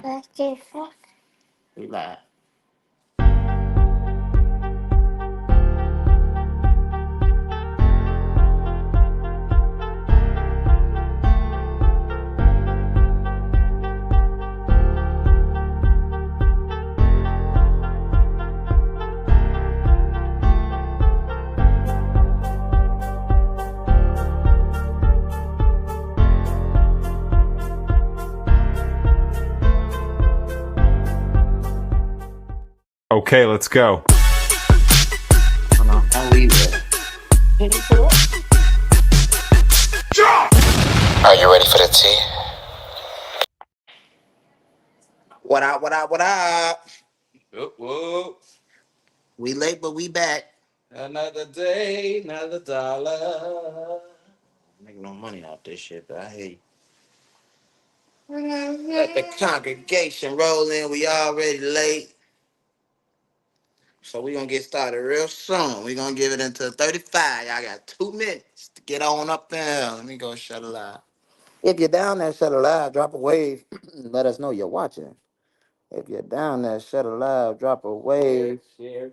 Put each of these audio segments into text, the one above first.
We live. Okay, let's go. I'll leave it. Are you ready for the tea? What up, what up, what up? Whoop, whoop. We late, but we back. Another day, another dollar. Make no money off this shit, but I hear you. Let the congregation roll in. We already late. So we gonna get started real soon. We gonna give it until 35. Y'all got 2 minutes to get on up there. Let me go shut it live. If you're down there, shut it live, drop a wave. Let us know you're watching. If you're down there, shut a live, drop a wave. Share.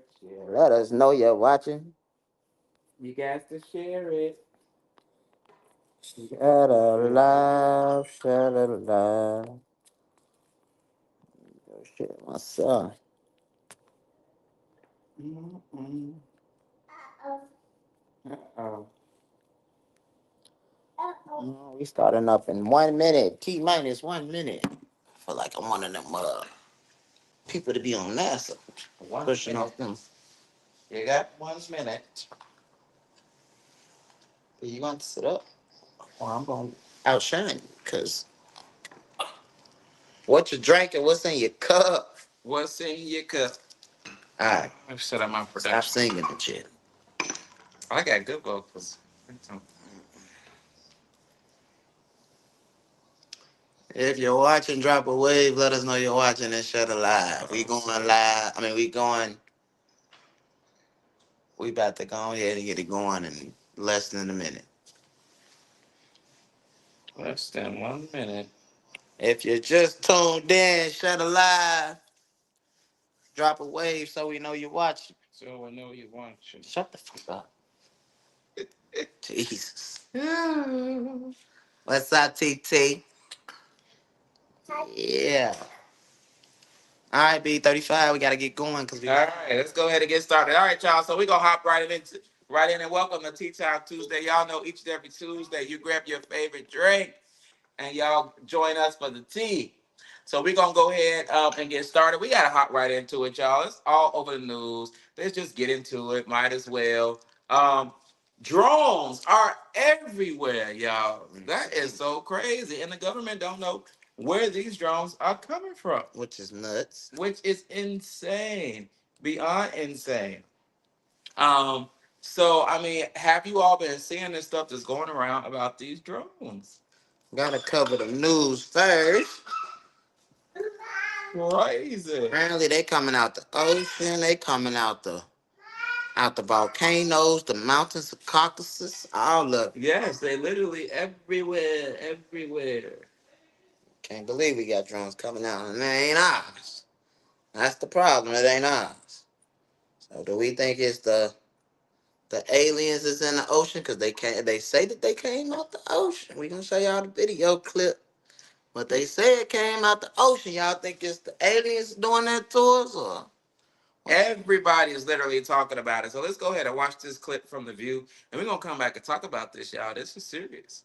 Let us know you're watching. You guys to share it. Shut a live, shut a live. Oh, shit, myself. Mm-mm. Uh-oh. We starting up in 1 minute. T minus 1 minute. I feel like I'm one of them people to be on NASA. Pushing off them. You got 1 minute. You want to sit up? Or I'm going to outshine you. Because what you drinking, what's in your cup? What's in your cup? All right. I've set up my Stop production. singing and shit. I got good vocals. If you're watching, drop a wave. Let us know you're watching and shut a live. We going live. We about to go ahead and get it going in less than a minute. Less than 1 minute. If you just tuned in, shut a live. Drop a wave so we know you're watching. So I know you watching. Shut the fuck up. Jesus. What's up, TT? Yeah. All right, B35, we got to get going because we. All right, let's go ahead and get started. All right, y'all. So we're gonna hop right in and welcome to Tea Time Tuesday. Y'all know each and every Tuesday you grab your favorite drink and y'all join us for the tea. So we're gonna go ahead and get started. We gotta hop right into it, y'all. It's all over the news. Let's just get into it. Might as well. Drones are everywhere, y'all. That is so crazy, and the government don't know where these drones are coming from, Which is nuts. which is insane, beyond insane. Um, so I mean, have you all been seeing this stuff that's going around about these drones? Got to cover the news first. Crazy. Apparently, they coming out the ocean. They coming out the volcanoes, the mountains of Caucasus, all of it. Yes, they literally everywhere, everywhere. Can't believe we got drones coming out and they ain't ours. That's the problem. It ain't ours. So do we think it's the aliens is in the ocean? Because they say that they came out the ocean. We gonna show y'all the video clip. But they say it came out the ocean. Y'all think it's the aliens doing that to us, or? Everybody is literally talking about it. So let's go ahead and watch this clip from The View, and we're gonna come back and talk about this, y'all. This is serious.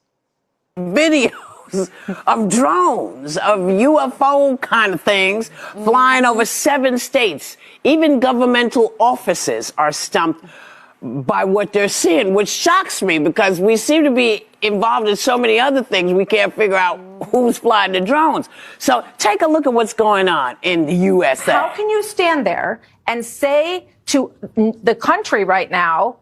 Videos of drones, of UFO kind of things flying over 7 states. Even governmental offices are stumped by what they're seeing, which shocks me because we seem to be involved in so many other things we can't figure out who's flying the drones. So take a look at what's going on in the USA. How can you stand there and say to the country right now,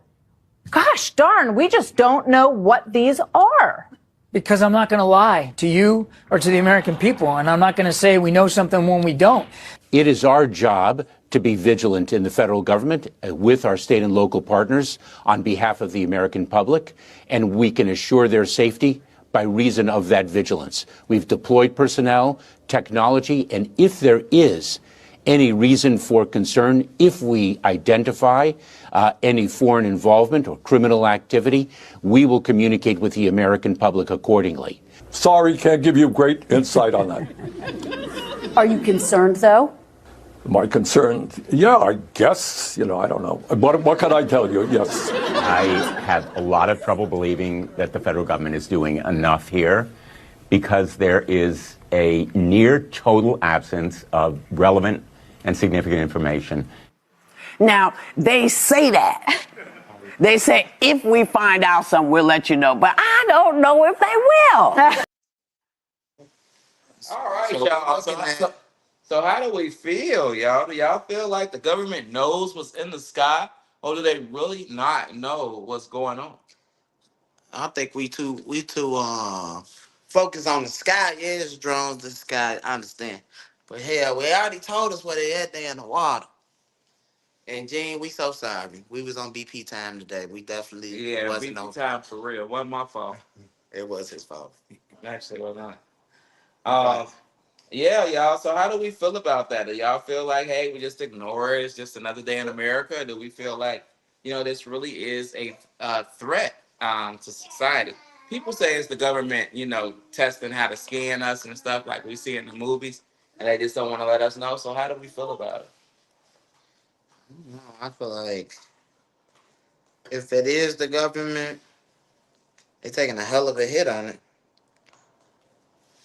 gosh darn, we just don't know what these are? Because I'm not going to lie to you or to the American people, and I'm not going to say we know something when we don't. It is our job to be vigilant in the federal government with our state and local partners on behalf of the American public, and we can assure their safety by reason of that vigilance. We've deployed personnel, technology, and if there is any reason for concern, if we identify any foreign involvement or criminal activity, we will communicate with the American public accordingly. Sorry, can't give you great insight on that. Are you concerned, though? My concern, yeah, I guess, I don't know. What can I tell you? Yes. I have a lot of trouble believing that the federal government is doing enough here because there is a near total absence of relevant and significant information. Now, they say that. They say, if we find out something, we'll let you know. But I don't know if they will. All right, y'all. So how do we feel, y'all? Do y'all feel like the government knows what's in the sky, or do they really not know what's going on? I think we too focused on the sky. Yeah, it's drones, the sky, I understand. But hell, we already told us where they at, they in the water. And Gene, we so sorry. We was on BP time today. We definitely wasn't BP on time for real. Wasn't my fault. It was his fault. Actually, it was not. Yeah, y'all. So how do we feel about that? Do y'all feel like, hey, we just ignore it? It's just another day in America? Or do we feel like, this really is a threat to society? People say it's the government, testing how to scan us and stuff like we see in the movies, and they just don't want to let us know. So how do we feel about it? No, I feel like if it is the government, they're taking a hell of a hit on it.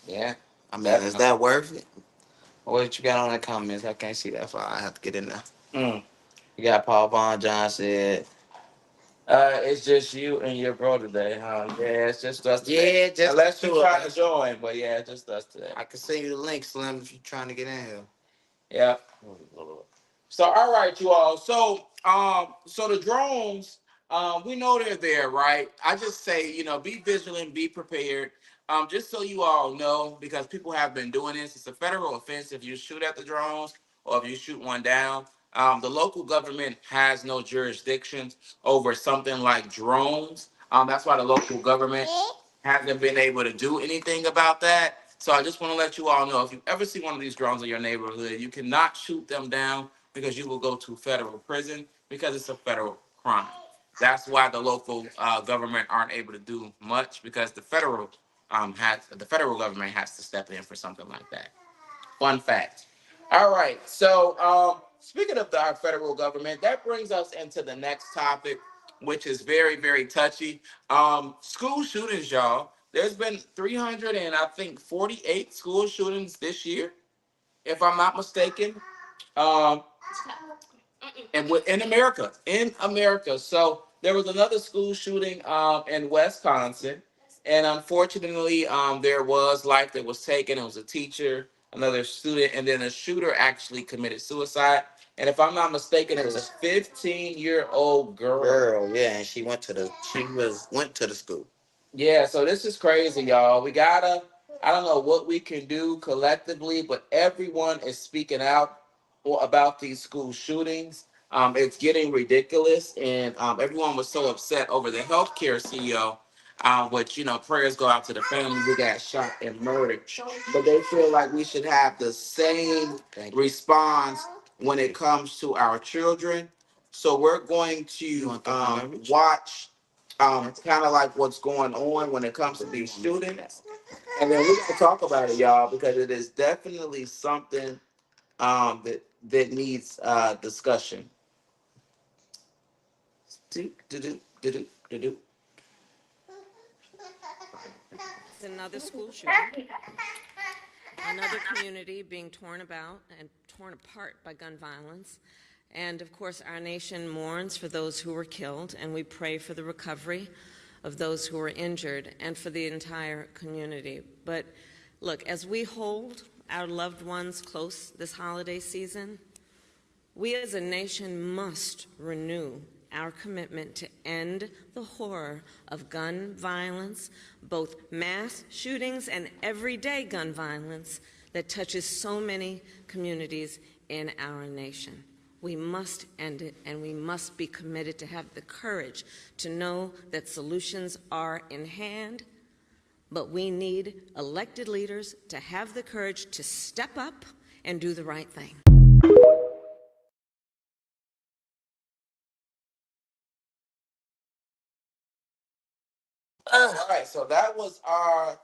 Yeah. I mean, is that worth it? What you got on the comments? I can't see that far. I have to get in there. You got Paul Von John said, it's just you and your bro today, huh? Yeah, it's just us today. Yeah, just unless the you're two of trying us. to join, but yeah, it's just us today. I can send you the link, Slim, if you're trying to get in here. Yeah. So all right, you all. So so the drones, we know they're there, right? I just say, be vigilant, be prepared. Just so you all know, because people have been doing this, it's a federal offense if you shoot at the drones or if you shoot one down. The local government has no jurisdiction over something like drones. That's why the local government hasn't been able to do anything about that. So I just want to let you all know, if you ever see one of these drones in your neighborhood, you cannot shoot them down because you will go to federal prison because it's a federal crime. That's why the local government aren't able to do much because the federal government has to step in for something like that. Fun fact. All right. So speaking of our federal government, that brings us into the next topic, which is very, very touchy. School shootings, y'all. There's been 348 school shootings this year, if I'm not mistaken. And in America. So there was another school shooting in Wisconsin, and unfortunately, there was life that was taken. It was a teacher, another student, and then a shooter actually committed suicide. And if I'm not mistaken, it was a 15-year-old girl. Yeah, and she went to the school. Yeah, so this is crazy, y'all. I don't know what we can do collectively, but everyone is speaking out about these school shootings. It's getting ridiculous, and everyone was so upset over the healthcare CEO, which, prayers go out to the family who got shot and murdered. But they feel like we should have the same response when it comes to our children. So we're going to watch kind of like what's going on when it comes to these students. And then we're going to talk about it, y'all, because it is definitely something that needs discussion. Another school shooting, another community being torn about and torn apart by gun violence. And of course, our nation mourns for those who were killed, and we pray for the recovery of those who were injured and for the entire community. But look, as we hold our loved ones close this holiday season, we as a nation must renew our commitment to end the horror of gun violence, both mass shootings and everyday gun violence that touches so many communities in our nation. We must end it, and we must be committed to have the courage to know that solutions are in hand, But we need elected leaders to have the courage to step up and do the right thing. All right, so that was our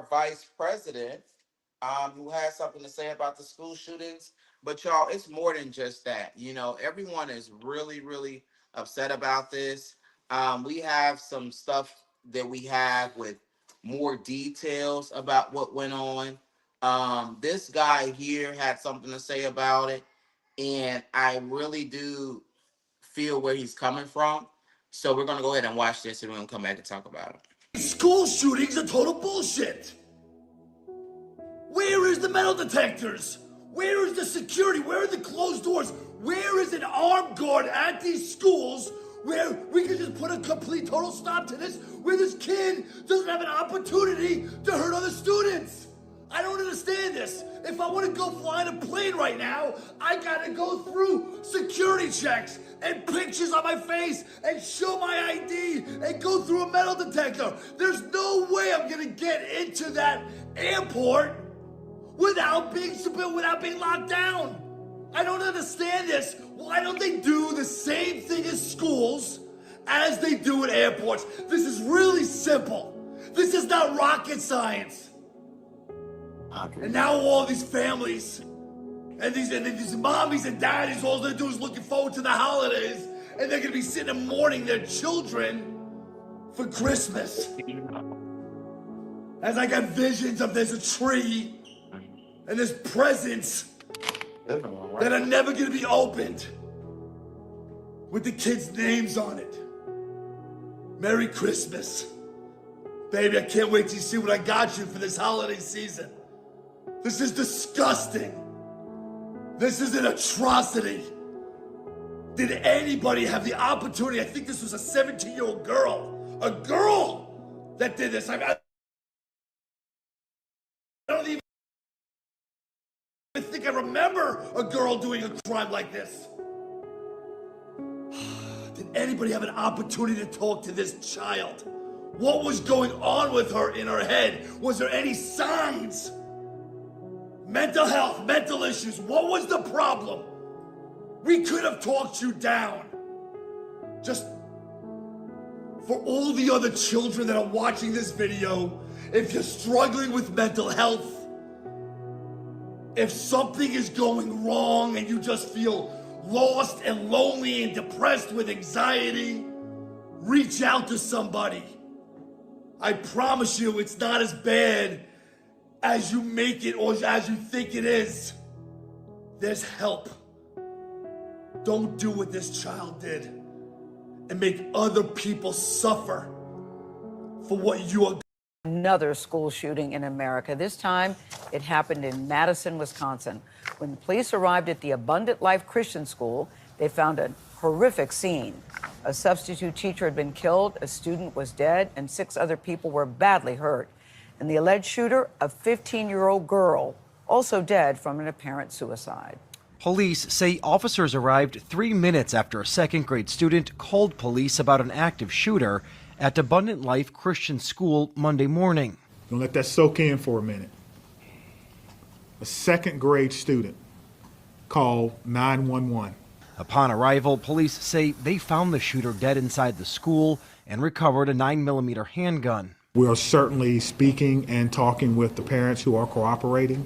vice president, who had something to say about the school shootings. But y'all, it's more than just that. You know, everyone is really, really upset about this. We have some stuff that we have with more details about what went on. This guy here had something to say about it, and I really do feel where he's coming from. So we're gonna go ahead and watch this, and we're gonna come back and talk about it. School shootings are total bullshit. Where is the metal detectors? Where is the security? Where are the closed doors? Where is an armed guard at these schools where we can just put a complete total stop to this, where this kid doesn't have an opportunity to hurt other students? I don't understand this. If I want to go fly in a plane right now, I gotta go through security checks and pictures on my face and show my ID and go through a metal detector. There's no way I'm gonna get into that airport without being locked down. I don't understand this. Why don't they do the same thing as schools as they do at airports? This is really simple. This is not rocket science. And now all these families and these mommies and daddies, all they're doing is looking forward to the holidays, and they're gonna be sitting and mourning their children for Christmas. As I got visions of there's a tree and there's presents that are never gonna be opened with the kids' names on it. Merry Christmas. Baby, I can't wait to see what I got you for this holiday season. This is disgusting. This is an atrocity. Did anybody have the opportunity? I think this was a 17-year-old girl. A girl that did this. I don't even think I remember a girl doing a crime like this. Did anybody have an opportunity to talk to this child? What was going on with her in her head? Was there any signs? Mental health, mental issues. What was the problem? We could have talked you down. Just for all the other children that are watching this video, if you're struggling with mental health, if something is going wrong and you just feel lost and lonely and depressed with anxiety, reach out to somebody. I promise you it's not as bad as you make it or as you think it is. There's help. Don't do what this child did and make other people suffer for what you are. Another school shooting in America. This time, it happened in Madison, Wisconsin. When the police arrived at the Abundant Life Christian School, they found a horrific scene. A substitute teacher had been killed, a student was dead, and 6 other people were badly hurt. And the alleged shooter, a 15-year-old girl, also dead from an apparent suicide. Police say officers arrived 3 minutes after a second-grade student called police about an active shooter at Abundant Life Christian School Monday morning. Gonna let that soak in for a minute. A second-grade student called 911. Upon arrival, police say they found the shooter dead inside the school and recovered a 9mm handgun. We are certainly speaking and talking with the parents who are cooperating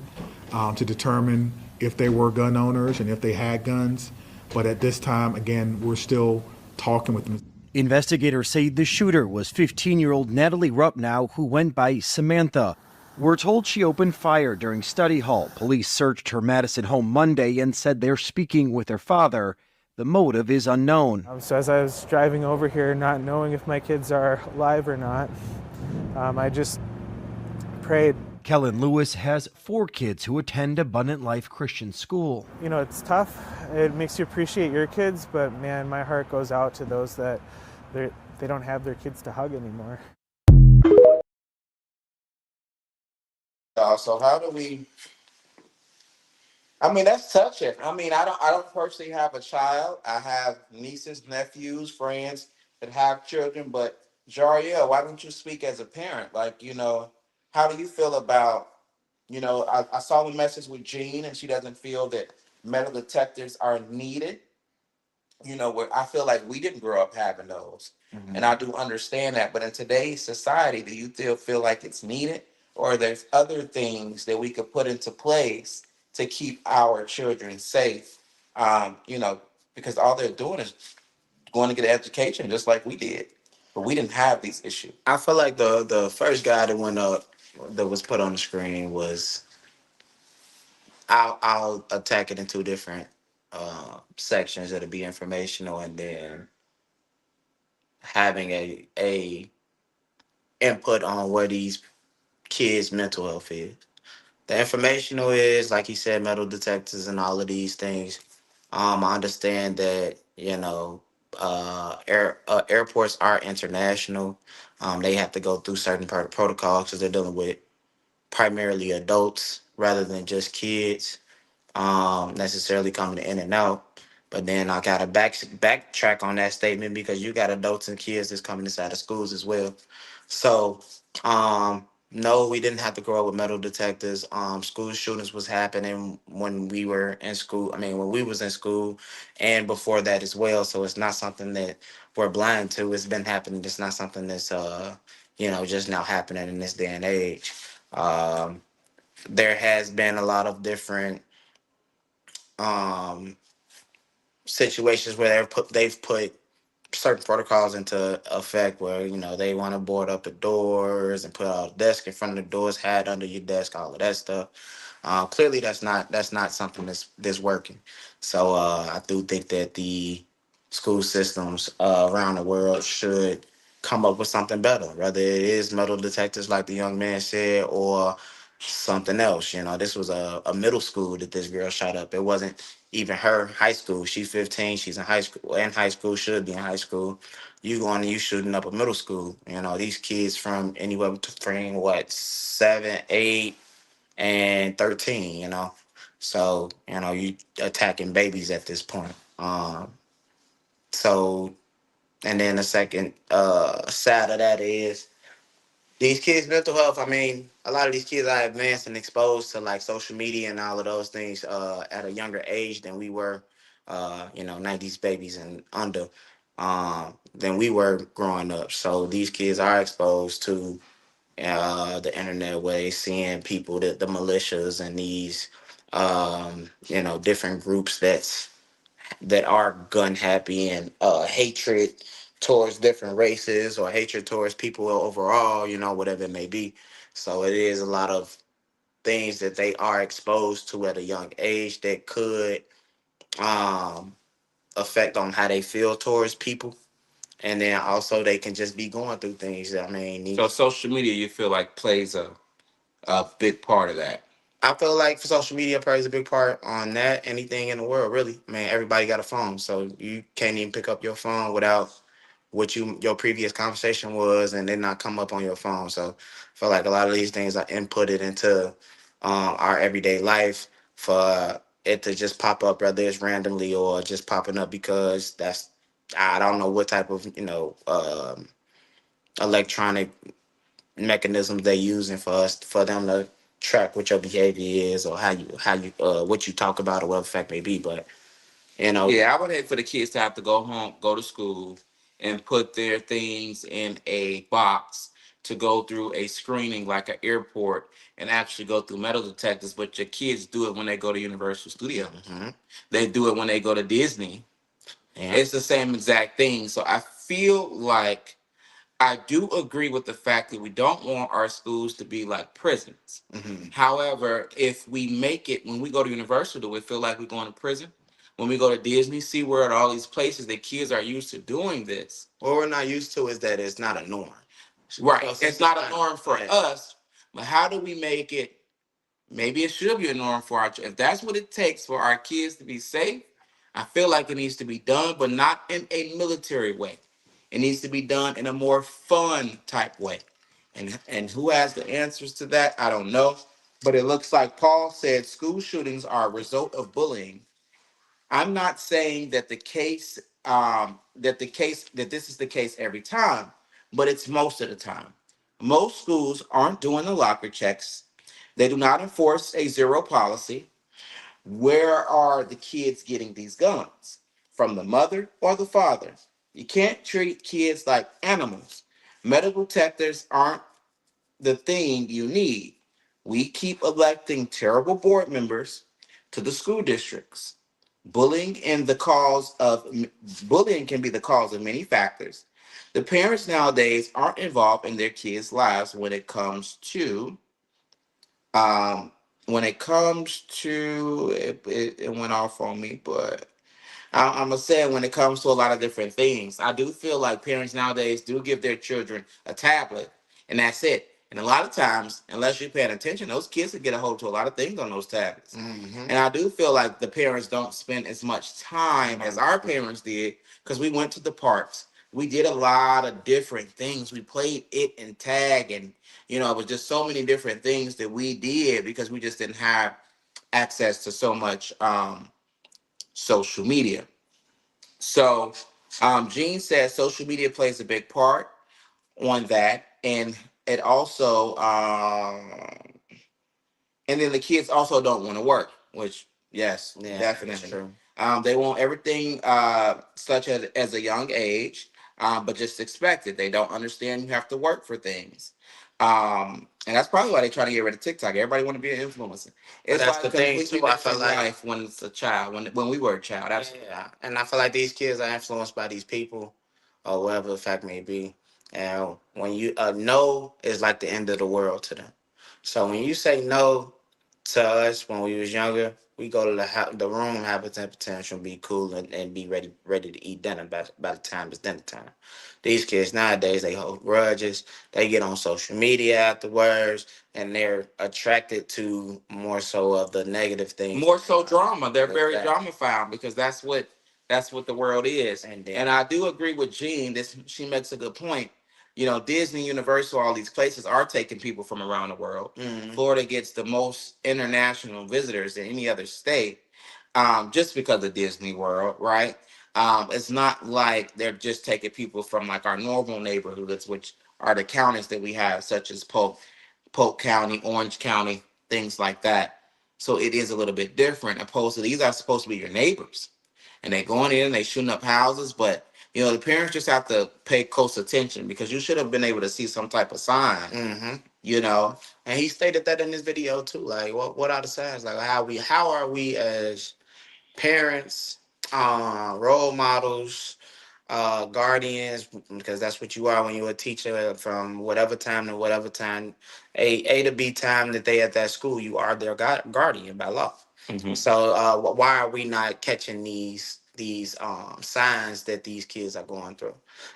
to determine if they were gun owners and if they had guns. But at this time, again, we're still talking with them. Investigators say the shooter was 15-year-old Natalie Rupnow, who went by Samantha. We're told she opened fire during study hall. Police searched her Madison home Monday and said they're speaking with her father. The motive is unknown. So as I was driving over here, not knowing if my kids are alive or not, I just prayed. Kellen Lewis has 4 kids who attend Abundant Life Christian School. You know, it's tough. It makes you appreciate your kids, but man, my heart goes out to those that they don't have their kids to hug anymore. So how do we? I mean, that's touching. I mean, I don't personally have a child. I have nieces, nephews, friends that have children, but Jariel, why don't you speak as a parent? Like, how do you feel about, I saw the message with Jean, and she doesn't feel that metal detectors are needed. Where I feel like we didn't grow up having those. And I do understand that. But in today's society, do you still feel like it's needed? Or there's other things that we could put into place to keep our children safe? Because all they're doing is going to get an education just like we did. But we didn't have these issues. I feel like the first guy that went up that was put on the screen was I'll attack it in two different sections. It'll be informational and then having a input on where these kids' mental health is. The informational is, like he said, metal detectors and all of these things. I understand that, airports are international. They have to go through certain protocols because they're dealing with primarily adults rather than just kids necessarily coming in and out. But then I gotta backtrack on that statement because you got adults and kids that's coming inside of schools as well. So no, we didn't have to grow up with metal detectors. School shootings was happening when we were in school. I mean, when we was in school, and before that as well. So it's not something that we're blind to. It's been happening. It's not something that's just now happening in this day and age. There has been a lot of different um situations where they've put certain protocols into effect where they want to board up the doors and put a desk in front of the doors, hat under your desk, all of that stuff. Clearly, that's not something that's working. So I do think that the school systems around the world should come up with something better, whether it is metal detectors, like the young man said, or something else. This was a middle school that this girl shot up. It wasn't even her high school. She's 15. She's in high school. In high school, should be in high school. You going and you shooting up a middle school. These kids from anywhere between what 7, 8 and 13, so you attacking babies at this point. So and then the second side of that is these kids mental health. I mean, a lot of these kids are advanced and exposed to like social media and all of those things at a younger age than we were, 90s babies and under, than we were growing up. So these kids are exposed to the internet way, seeing people that the militias and these different groups that are gun happy and hatred towards different races or hatred towards people overall, whatever it may be. So it is a lot of things that they are exposed to at a young age that could um affect on how they feel towards people. And then also they can just be going through things. I mean, So social media, you feel like plays a big part of that. I feel like for social media plays a big part on that. Anything in the world, really. I mean, everybody got a phone, so you can't even pick up your phone without what your previous conversation was, and then not come up on your phone. So I feel like a lot of these things are inputted into our everyday life for it to just pop up, whether it's randomly or just popping up because I don't know what type of electronic mechanisms they using for them to track what your behavior is or how you what you talk about or what the fact may be. But Yeah, I would hate for the kids to have to go home, go to school, and put their things in a box to go through a screening like an airport and actually go through metal detectors. But your kids do it when they go to Universal Studios. They do it when they go to Disney. Yeah. It's the same exact thing. So I feel like I do agree with the fact that we don't want our schools to be like prisons. However, if we make it, when we go to Universal, do we feel like we're going to prison? When we go to Disney, SeaWorld, all these places, the kids are used to doing this. What we're not used to is that it's not a norm. Right. So It's not a norm for us, but how do we make it? Maybe it should be a norm for if that's what it takes for our kids to be safe. I feel like it needs to be done, but not in a military way. It needs to be done in a more fun type way. And who has the answers to that? I don't know. But it looks like Paul said school shootings are a result of bullying. I'm not saying that that this is the case every time, but it's most of the time. Most schools aren't doing the locker checks. They do not enforce a zero policy. Where are the kids getting these guns? From the mother or the father? You can't treat kids like animals. Metal detectors aren't the thing you need. We keep electing terrible board members to the school districts. Bullying can be the cause of many factors. The parents nowadays aren't involved in their kids' lives when it comes to it went off on me, but I'm gonna say when it comes to a lot of different things, I do feel like parents nowadays do give their children a tablet, and that's it. And a lot of times, unless you're paying attention, those kids can get a hold to a lot of things on those tablets. And I do feel like the parents don't spend as much time as our parents did because we went to the parks. We did a lot of different things. We played it and tag, and it was just so many different things that we did because we just didn't have access to so much social media. So, Gene says social media plays a big part on that, and it also, and then the kids also don't want to work, which yes, Yeah, definitely. that's true. They want everything such as a young age, but just expect it. They don't understand you have to work for things. And that's probably why they try to get rid of TikTok. Everybody want to be an influencer. But It's that's like the thing completely too. I feel different like life when it's a child. When we were a child, yeah, and I feel like these kids are influenced by these people, or whatever the fact may be. And when you no is like the end of the world to them. So when you say no to us when we was younger, we go to the room, have a temper tantrum, be cool, and be ready to eat dinner by the time it's dinner time. These kids nowadays, they hold grudges. They get on social media afterwards, and they're attracted to more so of the negative things. more so drama. They're very Exactly. drama found because that's what the world is. And And I do agree with Jean. She makes a good point. Disney, Universal, all these places are taking people from around the world. Mhm. Florida gets the most international visitors than any other state, just because of Disney World, right? It's not like they're just taking people from like our normal neighborhoods, which are the counties that we have, such as Polk County, Orange County, things like that. So it is a little bit different. Opposed to these are supposed to be your neighbors, and they going in, they shooting up houses. But the parents just have to pay close attention because you should have been able to see some type of sign. Mm-hmm. And And he stated that in his video too. Like, what are the signs? Like, how are we as parents, role models, guardians, because that's what you are when you're a teacher from whatever time to whatever time, A to B time that they at that school, you are their guardian by law. Mhm. So why are we not catching these signs that these kids are going through?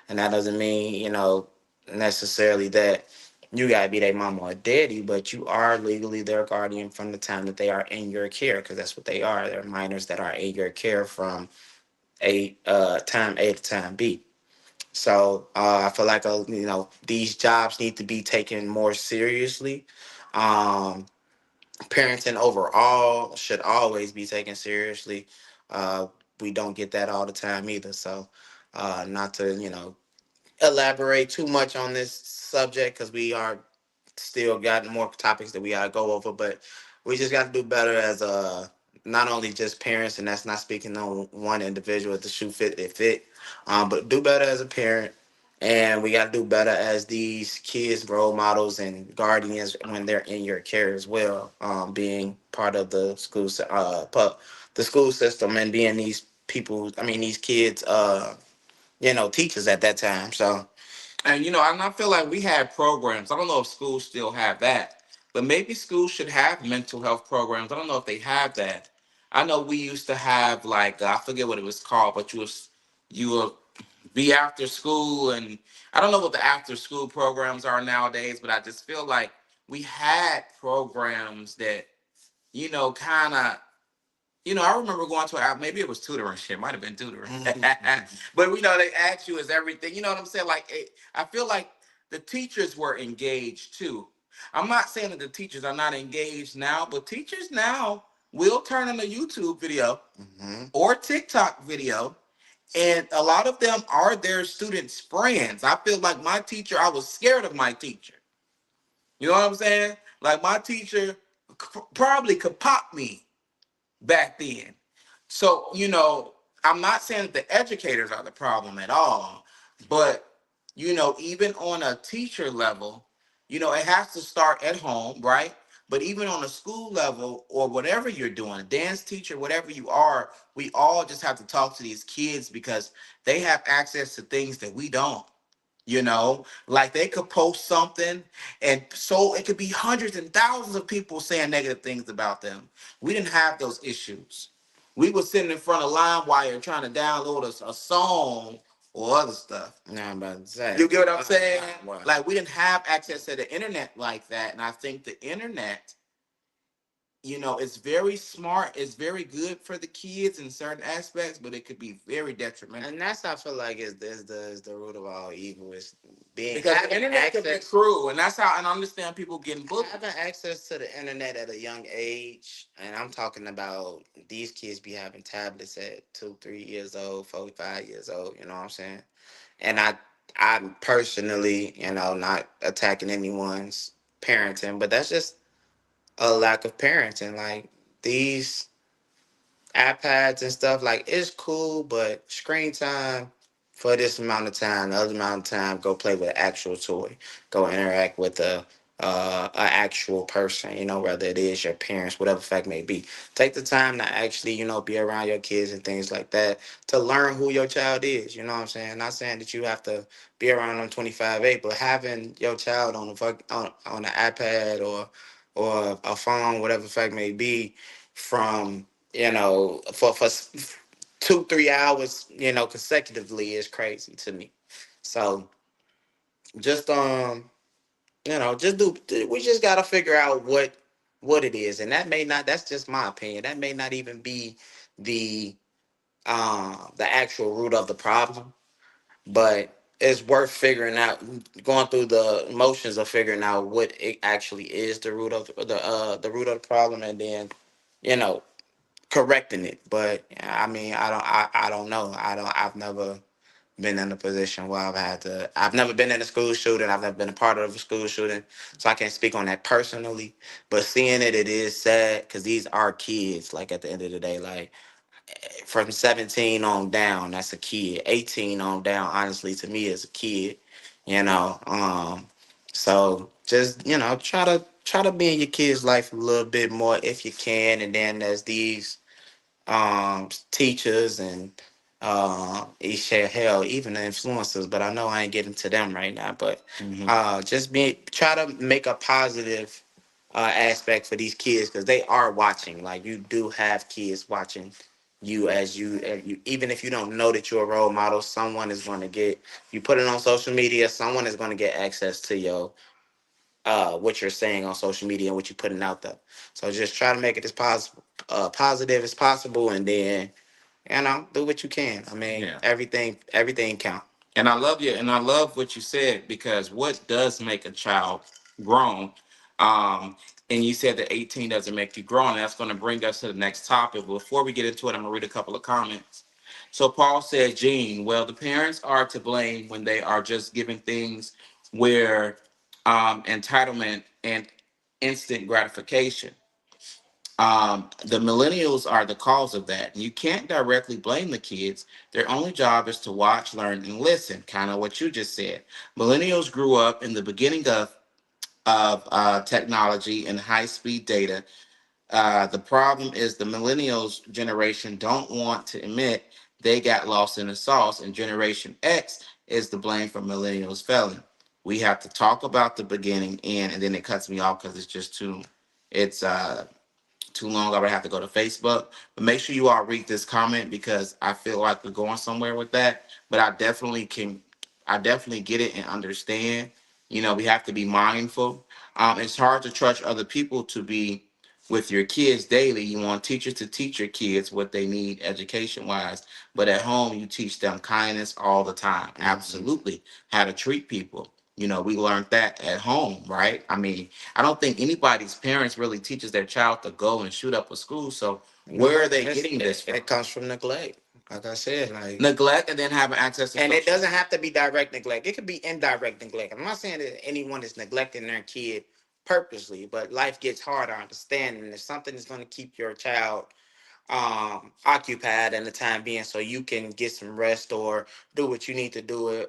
And that doesn't mean necessarily that you gotta be their mama or daddy, but you are legally their guardian from the time that they are in your care, because that's what they are. They're minors that are in your care from time A to time B. So I feel like these jobs need to be taken more seriously. Um, Parenting overall should always be taken seriously. We don't get that all the time either. So not to elaborate too much on this subject because we are still got more topics that we gotta go over, but we just got to do better as not only just parents, and that's not speaking on one individual at the shoe fit they fit, but do better as a parent, and we got to do better as these kids role models and guardians when they're in your care as well, being part of the the school system and being these kids teachers at that time. So And I feel like we had programs. I don't know if schools still have that, but maybe schools should have mental health programs. I don't know if they have that. I know we used to have like I forget what it was called, but you would be after school, and I don't know what the after school programs are nowadays, but I just feel like we had programs that kind of I remember going to maybe it was tutoring shit, might have been tutoring. But they ask you is everything, you know what I'm saying? Like I feel like the teachers were engaged too. I'm not saying that the teachers are not engaged now, but teachers now will turn on a YouTube video or TikTok video And a lot of them are their students' friends. I feel like my teacher, I was scared of my teacher. You know what I'm saying? Like my teacher probably could pop me back then. So, I'm not saying that the educators are the problem at all, but, even on a teacher level, it has to start at home, right? But even on a school level or whatever you're doing, a dance teacher, whatever you are, we all just have to talk to these kids because they have access to things that we don't. Like they could post something and so it could be hundreds and thousands of people saying negative things about them. We didn't have those issues. We were sitting in front of LimeWire trying to download a song or other stuff. Nah, I'm about to say. You get what I'm saying? Wow. Like we didn't have access to the internet like that. And I think the internet, it's very smart. It's very good for the kids in certain aspects, but it could be very detrimental. And that's I feel like is the root of all evil is being Because the having internet can be access cruel, and that's how. And I understand people getting bullied. having access to the internet at a young age, and I'm talking about these kids be having tablets at 2, 3 years old, 4, 5 years old. You know what I'm saying? And I'm personally, not attacking anyone's parenting, but that's just a lack of parenting. Like these iPads and stuff, like it's cool, but screen time for this amount of time, the other amount of time, go play with an actual toy, go interact with a actual person, whether it is your parents, whatever fact may be. Take the time to actually, be around your kids and things like that to learn who your child is. You know what I'm saying? Not saying that you have to be around them 25/8, but having your child on on an iPad or a phone, whatever fact may be, from for 2, 3 hours, consecutively is crazy to me. So just just we just gotta figure out what it is. And that's just my opinion. That may not even be the the actual root of the problem, but it's worth figuring out, going through the motions of figuring out what it actually is the root of the root of the problem, and then you know correcting it. But yeah, I mean, I don't know. I've never been in a position where I've never been in a school shooting. I've never been a part of a school shooting. So I can't speak on that personally. But seeing it is sad because these are kids, like at the end of the day, like from 17 on down, that's a kid. 18 on down, honestly, to me is a kid, you know. So just, try to be in your kid's life a little bit more if you can. And then there's these teachers and hell, even the influencers, but I know I ain't getting to them right now. But just try to make a positive aspect for these kids because they are watching. Like you do have kids watching you as you, even if you don't know that you're a role model, someone is going to get you put it on social media. Someone is going to get access to your what you're saying on social media and what you're putting out there. So just try to make it as positive as possible, and then do what you can. I mean, Yeah. everything count. And I love you, and I love what you said because what does make a child grown? And you said that 18 doesn't make you grown. And that's going to bring us to the next topic. Before we get into it, I'm going to read a couple of comments. So Paul said, Gene, well, the parents are to blame when they are just giving things where entitlement and instant gratification. The millennials are the cause of that. You can't directly blame the kids. Their only job is to watch, learn, and listen. Kind of what you just said. Millennials grew up in the beginning of technology and high-speed data. The problem is the millennials generation don't want to admit they got lost in the sauce, and Generation X is the blame for millennials failing. We have to talk about the beginning and then it cuts me off because it's just it's too long. I would have to go to Facebook. But make sure you all read this comment because I feel like we're going somewhere with that. But I definitely get it and understand. We have to be mindful. It's hard to trust other people to be with your kids daily. You want teachers to teach your kids what they need education wise, but at home you teach them kindness all the time. Absolutely. How to treat people. We learned that at home, right? I mean, I don't think anybody's parents really teaches their child to go and shoot up a school. So where are they getting this from? It comes from neglect. Like I said, like Neglect and then having access to and it social. doesn't have to be direct neglect. It could be indirect neglect. I'm not saying that anyone is neglecting their kid purposely, but life gets hard. I understand, and if something is going to keep your child occupied in the time being so you can get some rest or do what you need to do,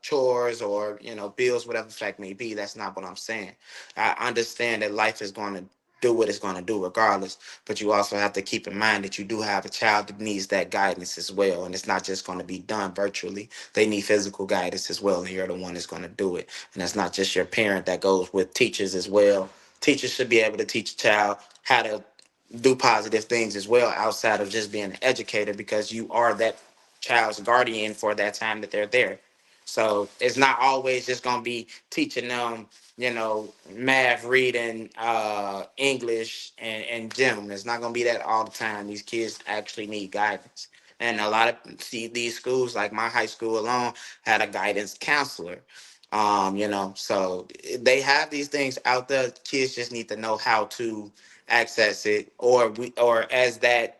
chores or bills, whatever the fact may be. That's not what I'm saying. I understand that life is going to do what it's going to do regardless, but you also have to keep in mind that you do have a child that needs that guidance as well, and it's not just going to be done virtually. They need physical guidance as well, and you're the one that's going to do it. And that's not just your parent, that goes with teachers as well. Teachers should be able to teach a child how to do positive things as well outside of just being an educator, because you are that child's guardian for that time that they're there. So it's not always just going to be teaching them, math, reading, English, and gym. It's not going to be that all the time. These kids actually need guidance. And a lot of these schools, like my high school alone, had a guidance counselor. So they have these things out there. Kids just need to know how to access it, or as that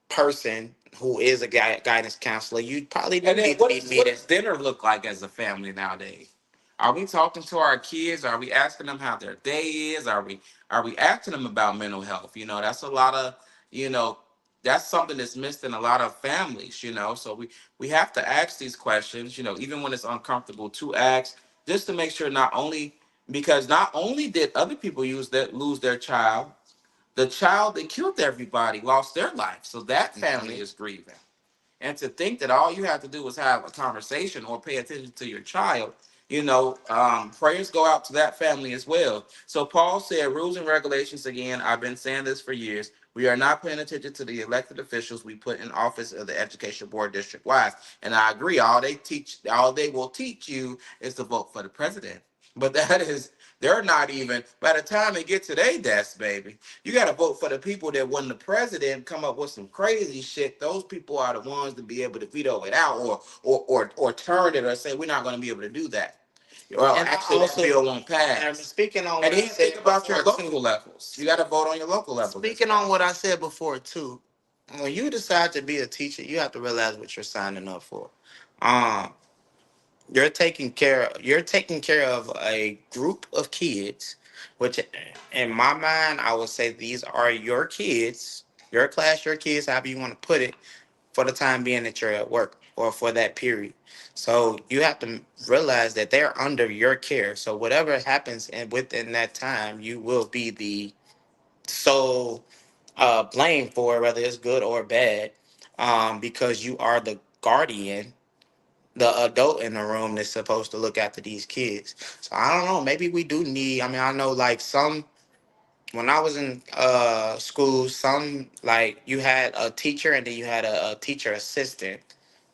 person who is a guidance counselor, you probably do And then need to be what meeting. does dinner look like as a family nowadays? Are we talking to our kids? Are we asking them how their day is? Are we asking them about mental health? That's a lot of, you know, that's something that's missed in a lot of families. So we have to ask these questions, even when it's uncomfortable to ask, just to make sure because not only did other people lose their child, the child that killed everybody lost their life. So that family is grieving. And to think that all you have to do is have a conversation or pay attention to your child, prayers go out to that family as well. So Paul said, rules and regulations, again, I've been saying this for years. We are not paying attention to the elected officials we put in office of the education board district wise. And I agree, all they will teach you is to vote for the president. But they're not even, by the time they get to their desk, baby, you got to vote for the people that when the president come up with some crazy shit, those people are the ones to be able to veto it out or turn it or say we're not going to be able to do that. Well, And actually, that bill won't pass. speaking on And what I even think said about your before, local levels. You got to vote on your local level. speaking on what I said before too, when you decide to be a teacher, you have to realize what you're signing up for. Um, you're taking care of a group of kids, which in my mind I would say these are your kids, your class, your kids, however you want to put it, for the time being that you're at work or for that period. So you have to realize that they're under your care. So whatever happens within that time, you will be the sole blame for it, whether it's good or bad, because you are the guardian, the adult in the room that's supposed to look after these kids. So I don't know. Maybe we do need. I mean, I know like some when I was in school, some like you had a teacher and then you had a teacher assistant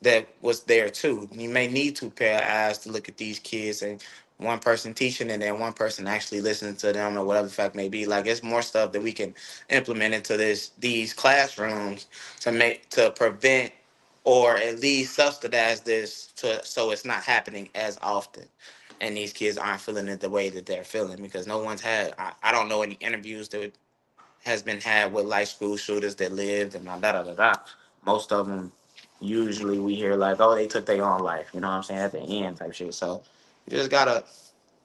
that was there too. You may need two pair of eyes to look at these kids and one person teaching and then one person actually listening to them or whatever the fact may be. Like it's more stuff that we can implement into these classrooms to prevent or at least subsidize this so it's not happening as often and these kids aren't feeling it the way that they're feeling because no one's had I don't know any interviews that has been had with like school shooters that lived and da da da da. Most of them usually we hear like, oh, they took their own life, you know what I'm saying, at the end type shit. So you just gotta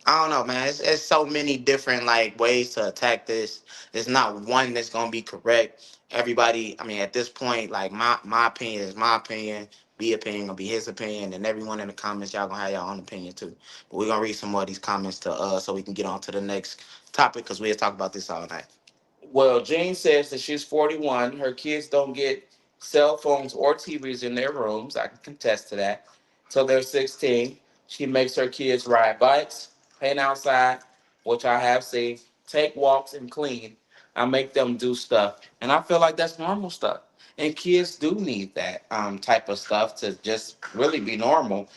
I don't know, man. It's so many different like ways to attack this. There's not one that's gonna be correct. Everybody, I mean, at this point, like my opinion is my opinion. B opinion gonna be his opinion, and everyone in the comments, y'all gonna have your own opinion too. But we're gonna read some more of these comments so we can get on to the next topic because we'll talk about this all night. Well, Jane says that she's 41. Her kids don't get cell phones or TVs in their rooms. I can contest to that. Till they're 16. She makes her kids ride bikes, paint outside, which I have seen, take walks and clean. I make them do stuff. And I feel like that's normal stuff. And kids do need that type of stuff to just really be normal.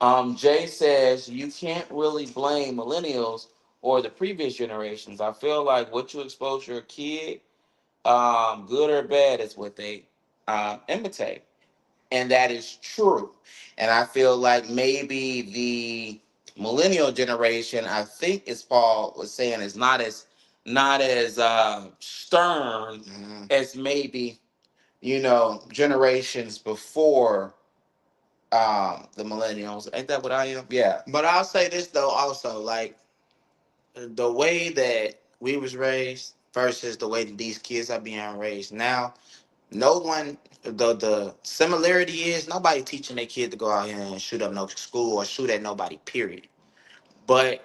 Um, Jay says you can't really blame millennials or the previous generations. I feel like what you expose your kid, good or bad, is what they imitate, and that is true. And I feel like maybe the millennial generation, I think, as Paul was saying, is not as stern as maybe generations before the millennials. Ain't that what I am? Yeah. But I'll say this though, also, like the way that we was raised versus the way that these kids are being raised now. No one, the similarity is nobody teaching their kid to go out here and shoot up no school or shoot at nobody. Period. But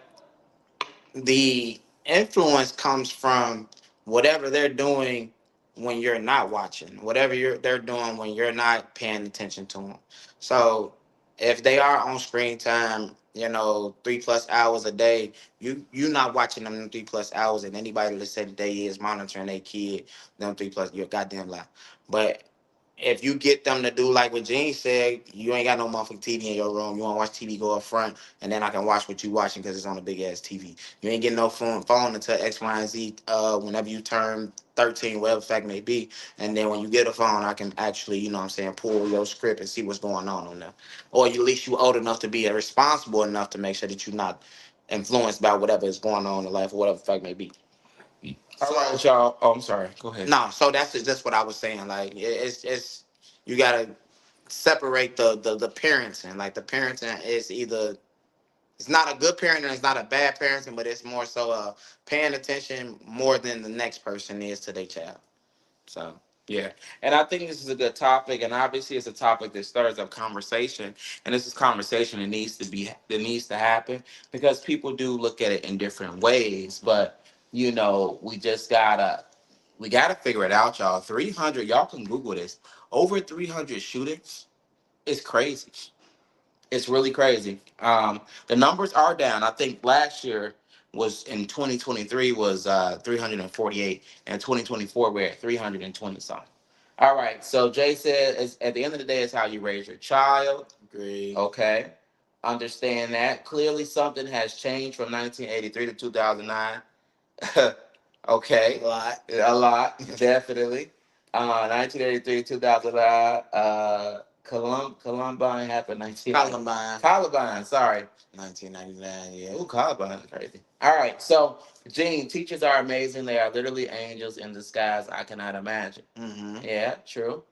the influence comes from whatever they're doing when you're not watching, whatever they're doing when you're not paying attention to them. So if they are on screen time, 3+ hours a day, you not watching them 3+ hours, and anybody that said that they is monitoring their kid, them 3+, you're goddamn lie. But if you get them to do like what Gene said, you ain't got no motherfucking TV in your room. You want to watch TV, go up front, and then I can watch what you watching because it's on a big ass TV. You ain't getting no phone until X, Y, and Z. Whenever you turn 13, whatever the fact may be, and then when you get a phone, I can actually, pull your script and see what's going on there. Or at least you old enough to be responsible enough to make sure that you're not influenced by whatever is going on in life or whatever the fact may be. All right, y'all. Oh, I'm sorry. Go ahead. No, so that's just what I was saying. Like it's you gotta separate the parenting. Like the parenting is either it's not a good parenting, it's not a bad parenting, but it's more so paying attention more than the next person is to their child. So Yeah, and I think this is a good topic, and obviously it's a topic that stirs up conversation, and this is conversation that needs to happen because people do look at it in different ways, but we gotta figure it out, y'all. 300, y'all can Google this. Over 300 shootings is crazy. It's really crazy. The numbers are down. I think last year was in 2023 was 348, and 2024 we're at 320 something. All right. So Jay said, at the end of the day, it's how you raise your child. agree. Okay. Understand that. Clearly, something has changed from 1983 to 2009. Okay. A lot, definitely. 1983, 2009. Columbine happened 19. Columbine, sorry. 1999, yeah. Ooh, Columbine is crazy. All right, so Gene, teachers are amazing. They are literally angels in disguise. I cannot imagine. Mm-hmm. Yeah, true.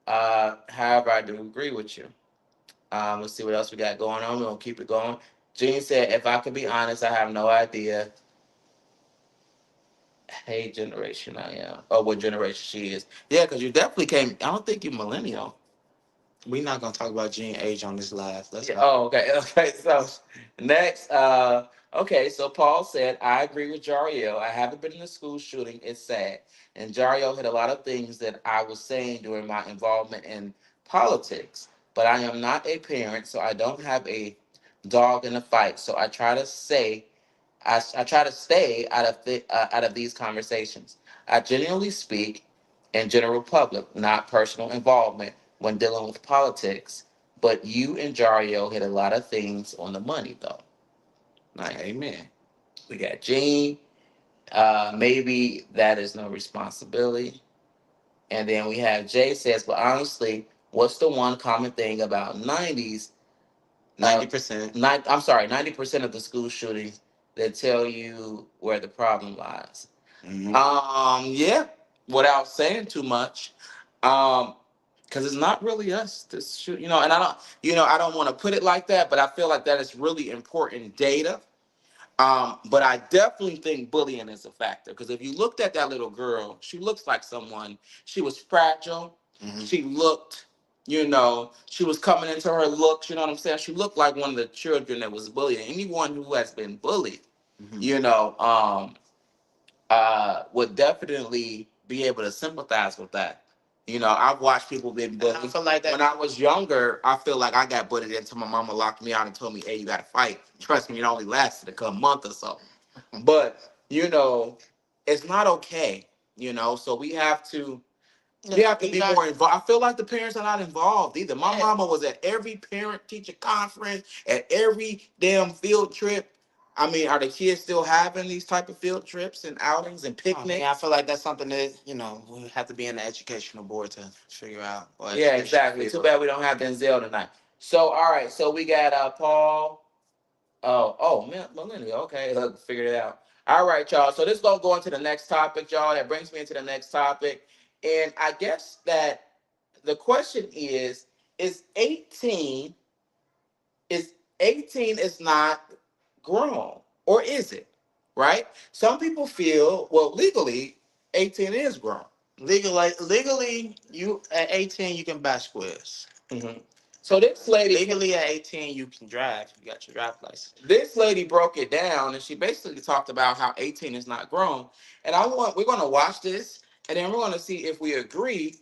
However, I do agree with you. Let's see what else we got going on. We're gonna keep it going. Gene said, if I could be honest, I have no idea. Hey, generation I am. Oh, what generation she is. Yeah, because you definitely came. I don't think you're millennial. We're not gonna talk about Gene age on this live. Let's Yeah, go. oh, okay. Okay. So next, okay, so Paul said, I agree with Jariel. I haven't been in a school shooting. It's sad. And Jariel hit a lot of things that I was saying during my involvement in politics. But I am not a parent, so I don't have a dog in the fight. So I try to say I try to stay out of these conversations. I genuinely speak in general public, not personal involvement when dealing with politics. But you and Jario hit a lot of things on the money, though. Like, amen. We got Gene. Maybe that is no responsibility. And then we have Jay says, but honestly, what's the one common thing about 90s 90%. I'm sorry, 90% of the school shootings that tell you where the problem lies. Mm-hmm. Yeah, without saying too much, because it's not really us to shoot, and I don't want to put it like that, but I feel like that is really important data. But I definitely think bullying is a factor because if you looked at that little girl, she looks like someone. She was fragile. Mm-hmm. She looked, she was coming into her looks. You know what I'm saying? She looked like one of the children that was bullied. And anyone who has been bullied, would definitely be able to sympathize with that. I've watched people be bullied. I feel like that When I was younger, I feel like I got bullied until my mama locked me out and told me, hey, you got to fight. Trust me, it only lasted a month or so. But, it's not okay, so we have to be more involved. I feel like the parents are not involved either. My mama was at every parent-teacher conference, at every damn field trip. I mean, are the kids still having these type of field trips and outings and picnics? I feel like that's something that we have to be in the educational board to figure out. Yeah, exactly. Too bad we don't have Denzel tonight. So, all right. So we got Paul. Millennial. Okay, look, figured it out. All right, y'all. So this is gonna go into the next topic, y'all. That brings me into the next topic, and I guess that the question is 18 is 18 is not grown, or is it? Right? Some people feel, well, legally 18 is grown. Legally, you at 18 you can buy squares. Mhm. So this lady, Legally at 18 you can drive. You got your driver's license. this lady broke it down, and she basically talked about how 18 is not grown. And we're going to watch this, and then we're going to see if we agree.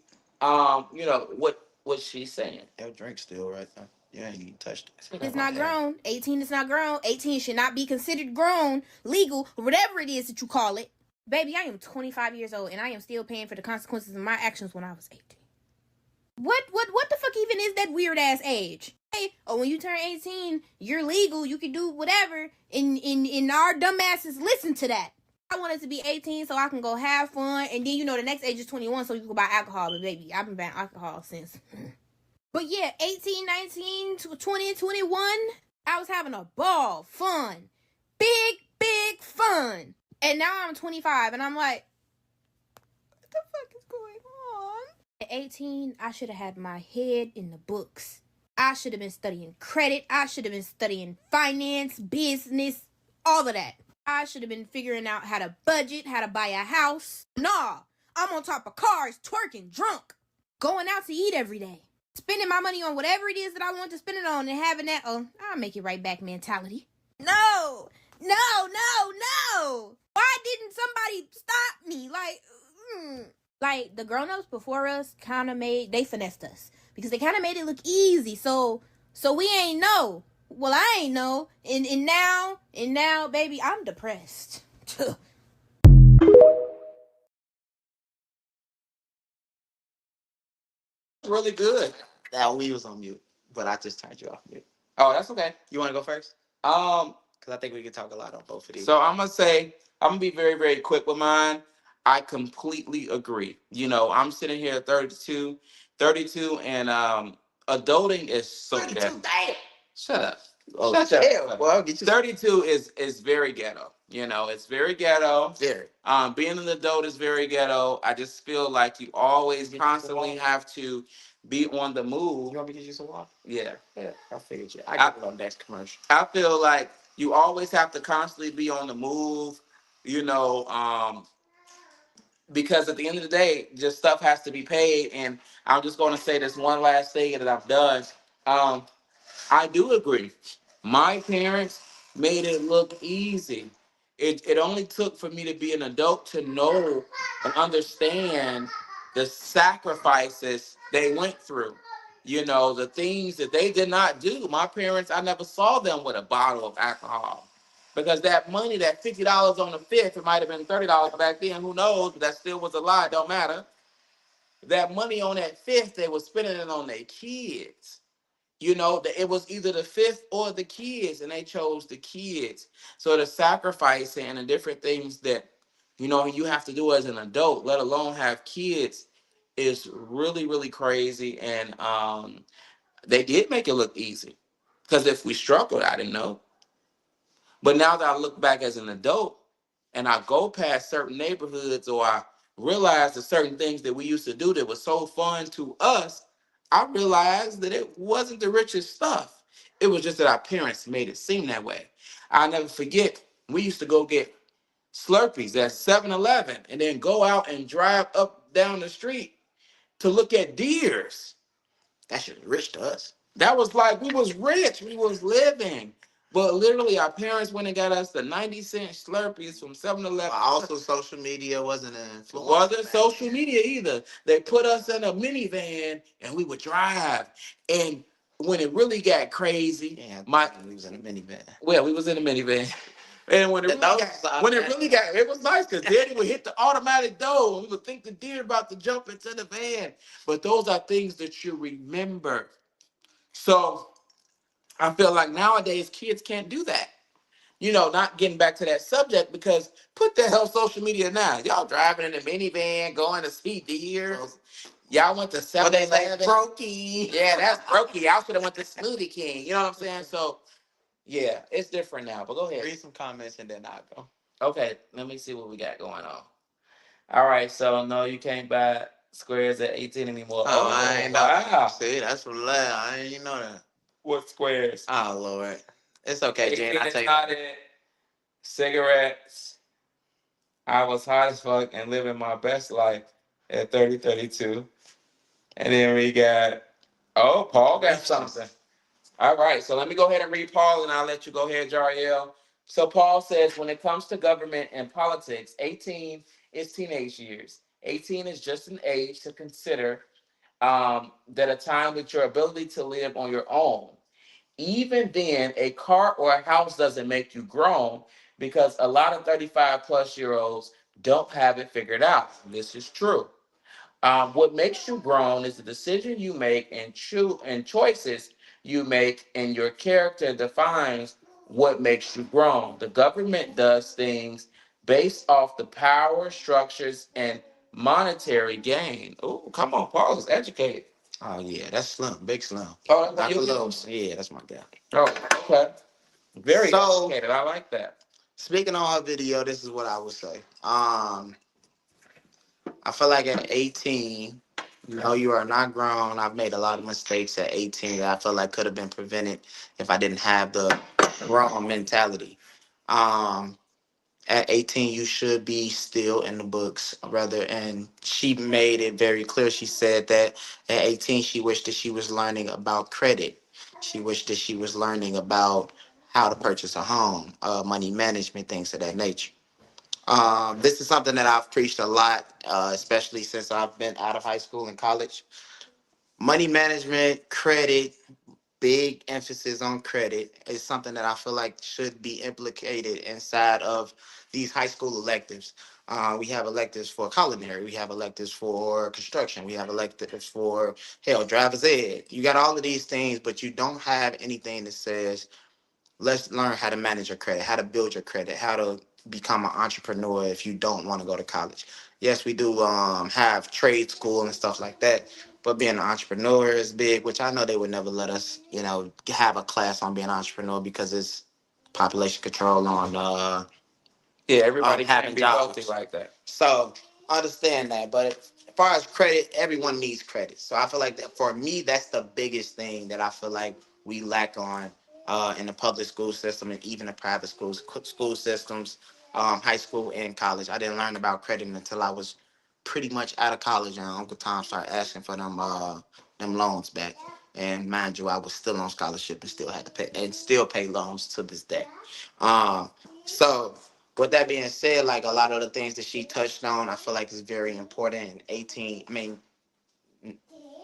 What she's saying. Your drink still right there. You ain't even touched it. It's not grown. 18 is not grown. 18 should not be considered grown, legal, or whatever it is that you call it. Baby, I am 25 years old, and I am still paying for the consequences of my actions when I was 18. What the fuck even is that weird ass age? Hey, oh, when you turn 18, you're legal, you can do whatever, and our dumbasses listen to that. I wanted to be 18 so I can go have fun, and then the next age is 21 so you can buy alcohol. But baby, I've been buying alcohol since. But yeah, 18, 19, 20, 21, I was having a ball, fun, big fun. And now I'm 25 and I'm like, what the fuck is going on? At 18, I should have had my head in the books. I should have been studying credit. I should have been studying finance, business, all of that. I should have been figuring out how to budget, how to buy a house. Nah, I'm on top of cars, twerking, drunk, going out to eat every day. Spending my money on whatever it is that I want to spend it on and having that, oh, I'll make it right back mentality. No. Why didn't somebody stop me? Like the grown-ups before us they finessed us. Because they kind of made it look easy. So we ain't know. Well, I ain't know. And now, baby, I'm depressed. Really good. That we was on mute, but I just turned you off mute. Oh, that's okay. You want to go first? Um, Because I think we can talk a lot on both of these. So I'm gonna be very, very quick with mine. I completely agree. I'm sitting here at 32, and adulting is so 32, ghetto. damn. Shut up. Oh, Shut up. hell, boy, I'll get you. 32 is very ghetto. It's very ghetto. Very. Being an adult is very ghetto. I just feel like you always constantly have to be on the move. You want me to get you some water? Yeah. Yeah, I figured you. I get it on next commercial. I feel like you always have to constantly be on the move, because at the end of the day, just stuff has to be paid. And I'm just going to say this one last thing that I've done. I do agree. My parents made it look easy. It only took for me to be an adult to know and understand the sacrifices they went through. The things that they did not do. My parents, I never saw them with a bottle of alcohol. Because that money, that $50 on the fifth, it might have been $30 back then, who knows, but that still was a lie, don't matter. That money on that fifth, they were spending it on their kids. It was either the fifth or the kids, and they chose the kids. So the sacrifice and the different things that, you have to do as an adult, let alone have kids, is really, really crazy. And they did make it look easy. Because if we struggled, I didn't know. But now that I look back as an adult and I go past certain neighborhoods, or I realize the certain things that we used to do that was so fun to us, I realized that it wasn't the richest stuff. It was just that our parents made it seem that way. I'll never forget, we used to go get Slurpees at 7-Eleven and then go out and drive up down the street to look at deers. That shit was rich to us. That was like, we was rich, we was living. But literally, our parents went and got us the 90-cent Slurpees from 7-Eleven. Also, social media wasn't an influence. Wasn't social media either. They put us in a minivan and we would drive. And when it really got crazy, we was in a minivan. Well, we was in a minivan. And when it really got, it was nice because Daddy would hit the automatic door and we would think the deer about to jump into the van. But those are things that you remember. So I feel like nowadays kids can't do that. Not getting back to that subject, because put the hell social media now. Y'all driving in a minivan, going to see deer. Y'all went to 7-Eleven. Brokey. Yeah, that's Brokey. Y'all should have went to Smoothie King. You know what I'm saying? So, yeah, it's different now. But go ahead. Read some comments and then I'll go. Okay, let me see what we got going on. All right, so no, you can't buy squares at 18 anymore. Oh, I Oh, ain't know. wow. See, that's what I ain't even know that. What squares? Oh Lord, it's okay, Jen. 18 I is take. not it. Cigarettes. I was hot as fuck and living my best life at 30, 32. And then we got, oh, Paul got something. All right, so let me go ahead and read Paul and I'll let you go ahead, Jariel. So Paul says, when it comes to government and politics, 18 is teenage years. 18 is just an age to consider that a time with your ability to live on your own. Even then, a car or a house doesn't make you grown because a lot of 35 plus year olds don't have it figured out. This is true. What makes you grown is the decision you make and choices you make, and your character defines what makes you grown. The government does things based off the power, structures, and monetary gain. Oh, come on, Paul is educated. Oh yeah, that's Slim, Big Slim. Oh, that's Not you? the little. Yeah, that's my guy. Oh, okay. Very So, educated. I like that. speaking on her video, this is what I would say. I feel like at 18, you are not grown. I've made a lot of mistakes at 18 that I feel like could have been prevented if I didn't have the grown mentality. Um, at 18, you should be still in the books, rather. And she made it very clear. She said that at 18, she wished that she was learning about credit. She wished that she was learning about how to purchase a home, money management, things of that nature. This is something that I've preached a lot, especially since I've been out of high school and college. Money management, credit, big emphasis on credit is something that I feel like should be implicated inside of these high school electives. We have electives for culinary, we have electives for construction, we have electives for hell, driver's ed. You got all of these things, but you don't have anything that says let's learn how to manage your credit, how to build your credit, how to become an entrepreneur if you don't want to go to college. Yes, we do have trade school and stuff like that, but being an entrepreneur is big, which I know they would never let us, have a class on being an entrepreneur because it's population control on Yeah, everybody having can't be jobs. wealthy like that. So understand that. But as far as credit, everyone needs credit. So I feel like that for me, that's the biggest thing that I feel like we lack on in the public school system and even the private school systems, high school and college. I didn't learn about credit until I was pretty much out of college, and Uncle Tom started asking for them loans back. And mind you, I was still on scholarship and still had to pay and still pay loans to this day. Um, so with that being said, like a lot of the things that she touched on, I feel like is very important. And 18, I mean,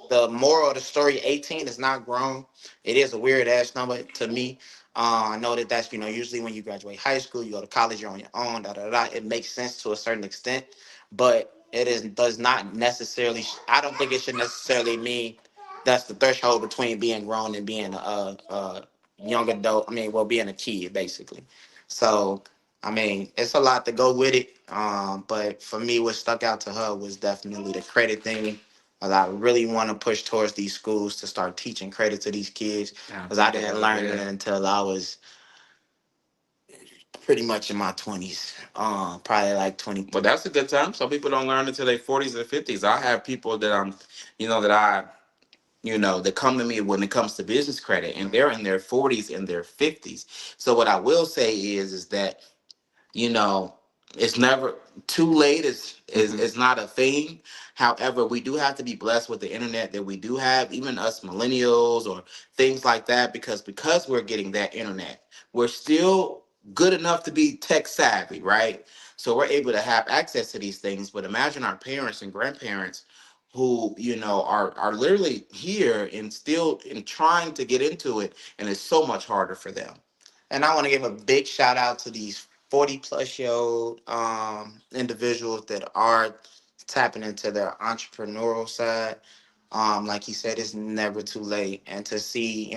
the moral of the story, 18 is not grown. It is a weird ass number to me. I know that that's, usually when you graduate high school, you go to college, you're on your own, da da da. It makes sense to a certain extent, but does not necessarily, I don't think it should necessarily mean that's the threshold between being grown and being a young adult. I mean, well, being a kid, basically. So, I mean, it's a lot to go with it. But for me, what stuck out to her was definitely the credit thing. I really want to push towards these schools to start teaching credit to these kids because I didn't learn it until I was pretty much in my 20s, probably like 20. But that's a good time. Some people don't learn until their 40s or 50s. I have people that that come to me when it comes to business credit, and they're in their 40s and their 50s. So what I will say is that you know, it's never too late. Is not a thing. However, we do have to be blessed with the internet that we do have, even us millennials or things like that, because we're getting that internet, we're still good enough to be tech savvy, right? So we're able to have access to these things. But imagine our parents and grandparents who are literally here and still in trying to get into it, and it's so much harder for them. And I want to give a big shout out to these 40 plus year old individuals that are tapping into their entrepreneurial side. Like he said, it's never too late. And to see,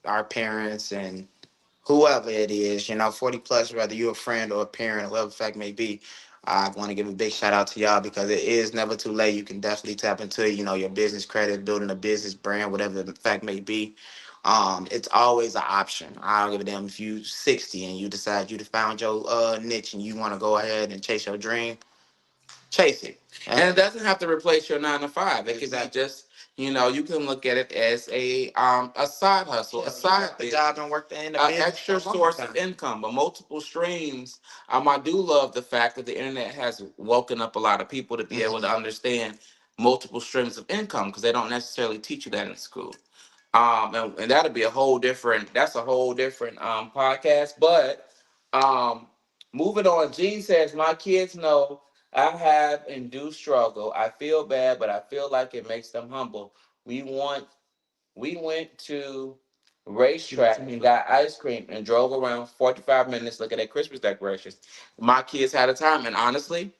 our parents and whoever it is, 40 plus, whether you're a friend or a parent, whatever the fact may be, I want to give a big shout out to y'all because it is never too late. You can definitely tap into, your business credit, building a business brand, whatever the fact may be. It's always an option. I don't give a damn if you 60 and you decide you found your niche and you want to go ahead and chase your dream. chase it. And it doesn't have to replace your 9 to 5. It can be just, you know, you can look at it as a side hustle, a side the job and work in the an business extra for a long source time. of income, but multiple streams. I do love the fact that the internet has woken up a lot of people to be able to understand multiple streams of income because they don't necessarily teach you that in school. And that'll be a whole different. That's a whole different podcast. But moving on, Gene says my kids know I have and do struggle. I feel bad, but I feel like it makes them humble. We went to racetrack and got ice cream and drove around 45 minutes looking at Christmas decorations. My kids had a time, and honestly,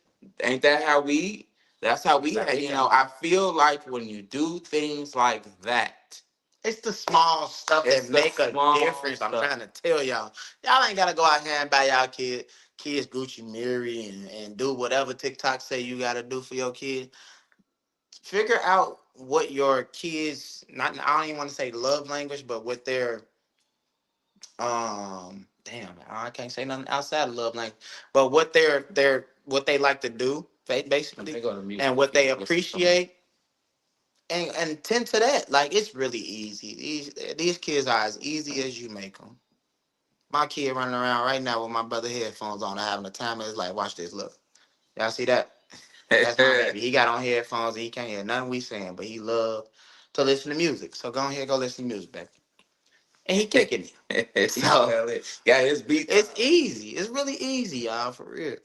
ain't that how we? That's how we had. You know, I feel like when you do things like that, It's the small stuff it's that the make a small difference. I'm stuff. trying to tell y'all. Y'all ain't gotta go out here and buy y'all kids Gucci Miri and do whatever TikTok say you gotta do for your kid. Figure out what your kids not I don't even want to say love language, but what their damn I can't say nothing outside of love language, but what what they like to do basically, They go to music, and what they listen to something. appreciate, and tend to that. Like, it's really easy. These kids are as easy as you make them. My kid running around right now with my brother headphones on and having a time of his life. Watch this, look. Y'all see that? That's my baby. He got on headphones and he can't hear nothing we saying, but he love to listen to music. So go ahead, go listen to music, baby. And he kicking it. So Yeah, his beat. it's easy. It's really easy, y'all, for real.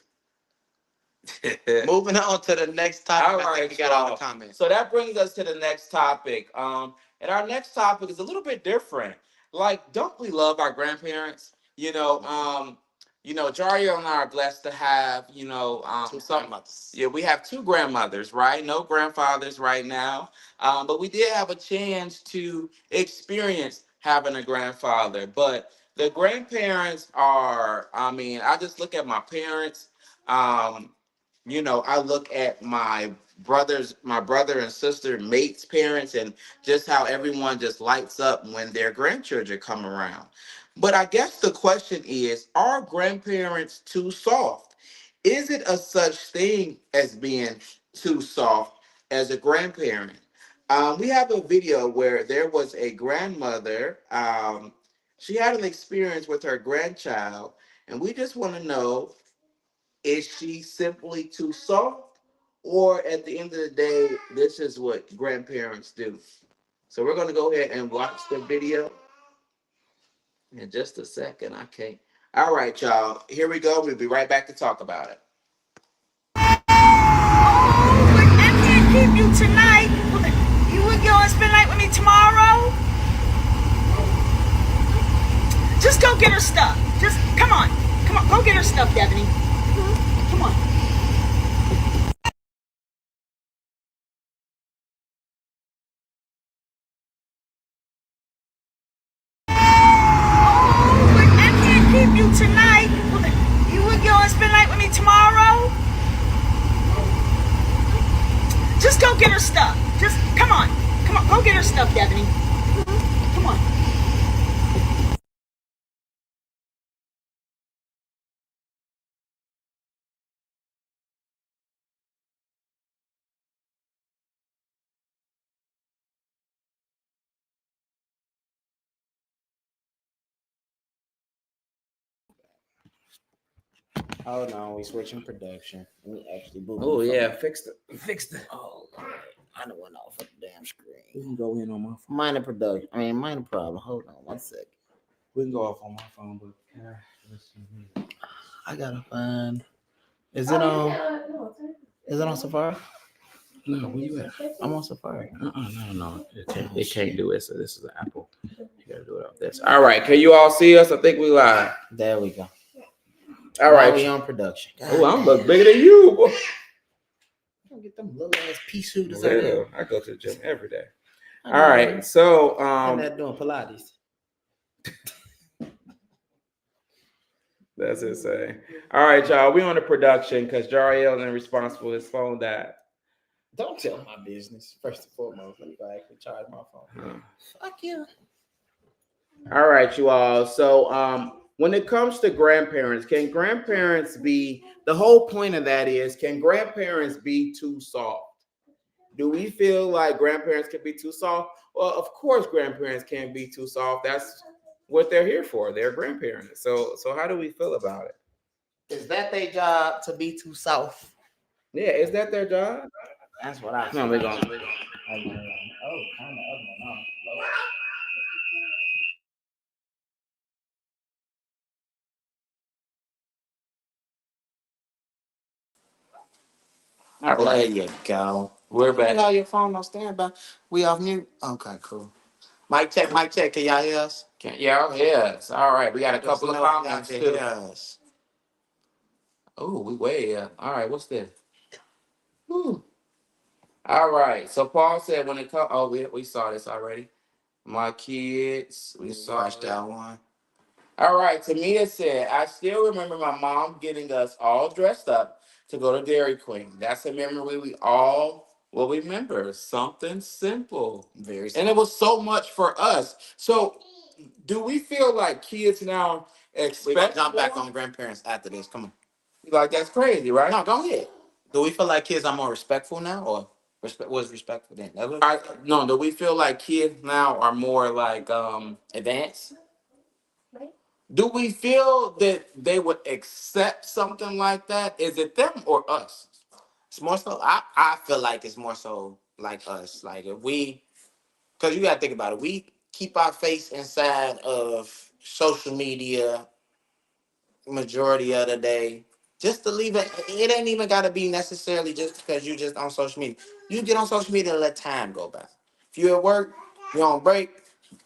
Moving on to the next topic. All I think right, we got all the y'all. comments. So that brings us to the next topic. And our next topic is a little bit different. Like, don't we love our grandparents? Jario and I are blessed to have, Two some. grandmothers. Yeah, we have two grandmothers, right? No grandfathers right now. But we did have a chance to experience having a grandfather. But the grandparents are, I just look at my parents. I look at my brother and sister mates' parents, and just how everyone just lights up when their grandchildren come around. But I guess the question is, are grandparents too soft? Is it a such thing as being too soft as a grandparent? We have a video where there was a grandmother. She had an experience with her grandchild, and we just want to know, is she simply too soft? Or at the end of the day, this is what grandparents do. So we're going to go ahead and watch the video in just a second. I can't. All right, y'all. Here we go. We'll be right back to talk about it. I can't keep you tonight. You would go and spend the night with me tomorrow? Just go get her stuff. Just come on. Go get her stuff, Devaney. Come on. I can't keep you tonight. You would go and spend the night with me tomorrow? Just go get her stuff. Just come on. Go get her stuff, Devaney. Come on. Hold on, we switching production. Let me actually boot. Oh, yeah. Fix the. Oh, I don't went off of the damn screen. We can go in on my phone. Minor production. Minor problem. Hold on 1 second. We can go off on my phone, but I gotta find. Is it on? Is it on Safari? No, where you at? I'm on Safari. No. It can't do it. So this is an Apple. You gotta do it off this. All right. Can you all see us? I think we live. There we go. All right. Now we on production. Oh, I'm look bigger than you, boy. Get them little ass pea shooters Yeah, out there. I go to the gym every day. All right. So I'm not doing Pilates. That's insane. All right, y'all. We on the production because Jariel ain't responsible. His phone died. Don't tell my business. First and foremost, let me go actually charge my phone. Fuck you. All right, you all. So when it comes to grandparents, can grandparents be, the whole point of that is, can grandparents be too soft? Do we feel like grandparents can be too soft? Well, of course grandparents can't be too soft. That's what they're here for. They're grandparents. So how do we feel about it? Is that their job to be too soft? Yeah, is that their job? That's what I No, feel. we're going. All There right. you go. We're back. You know your phone on standby. We off mute. Okay, cool. Mic check, mic check. Can y'all hear us? Y'all hear us. All right. We got a Just couple of know y'all comments can too. hear us. Oh, we way up. All right. What's this? Whew. All right. So Paul said when it comes, oh, we saw this already. My kids, we saw Watch that one. All right. Tamia said, I still remember my mom getting us all dressed up to go to Dairy Queen. That's a memory we all will remember. Something simple. Very And it was so much for us. So do we feel like kids now We gonna expect jump back more? on grandparents after this. Come on. Like that's crazy, right? No, go ahead. Do we feel like kids are more respectful now, or was respectful then? No, do we feel like kids now are more like Advanced? do we feel that they would accept something like that? Is it them or us? It's more so. I feel like it's more so like us. Like if we, because you gotta think about it. We keep our face inside of social media majority of the day. Just to leave it, it ain't even gotta be necessarily just because you just on social media. You get on social media and let time go by. If you at work, you on break,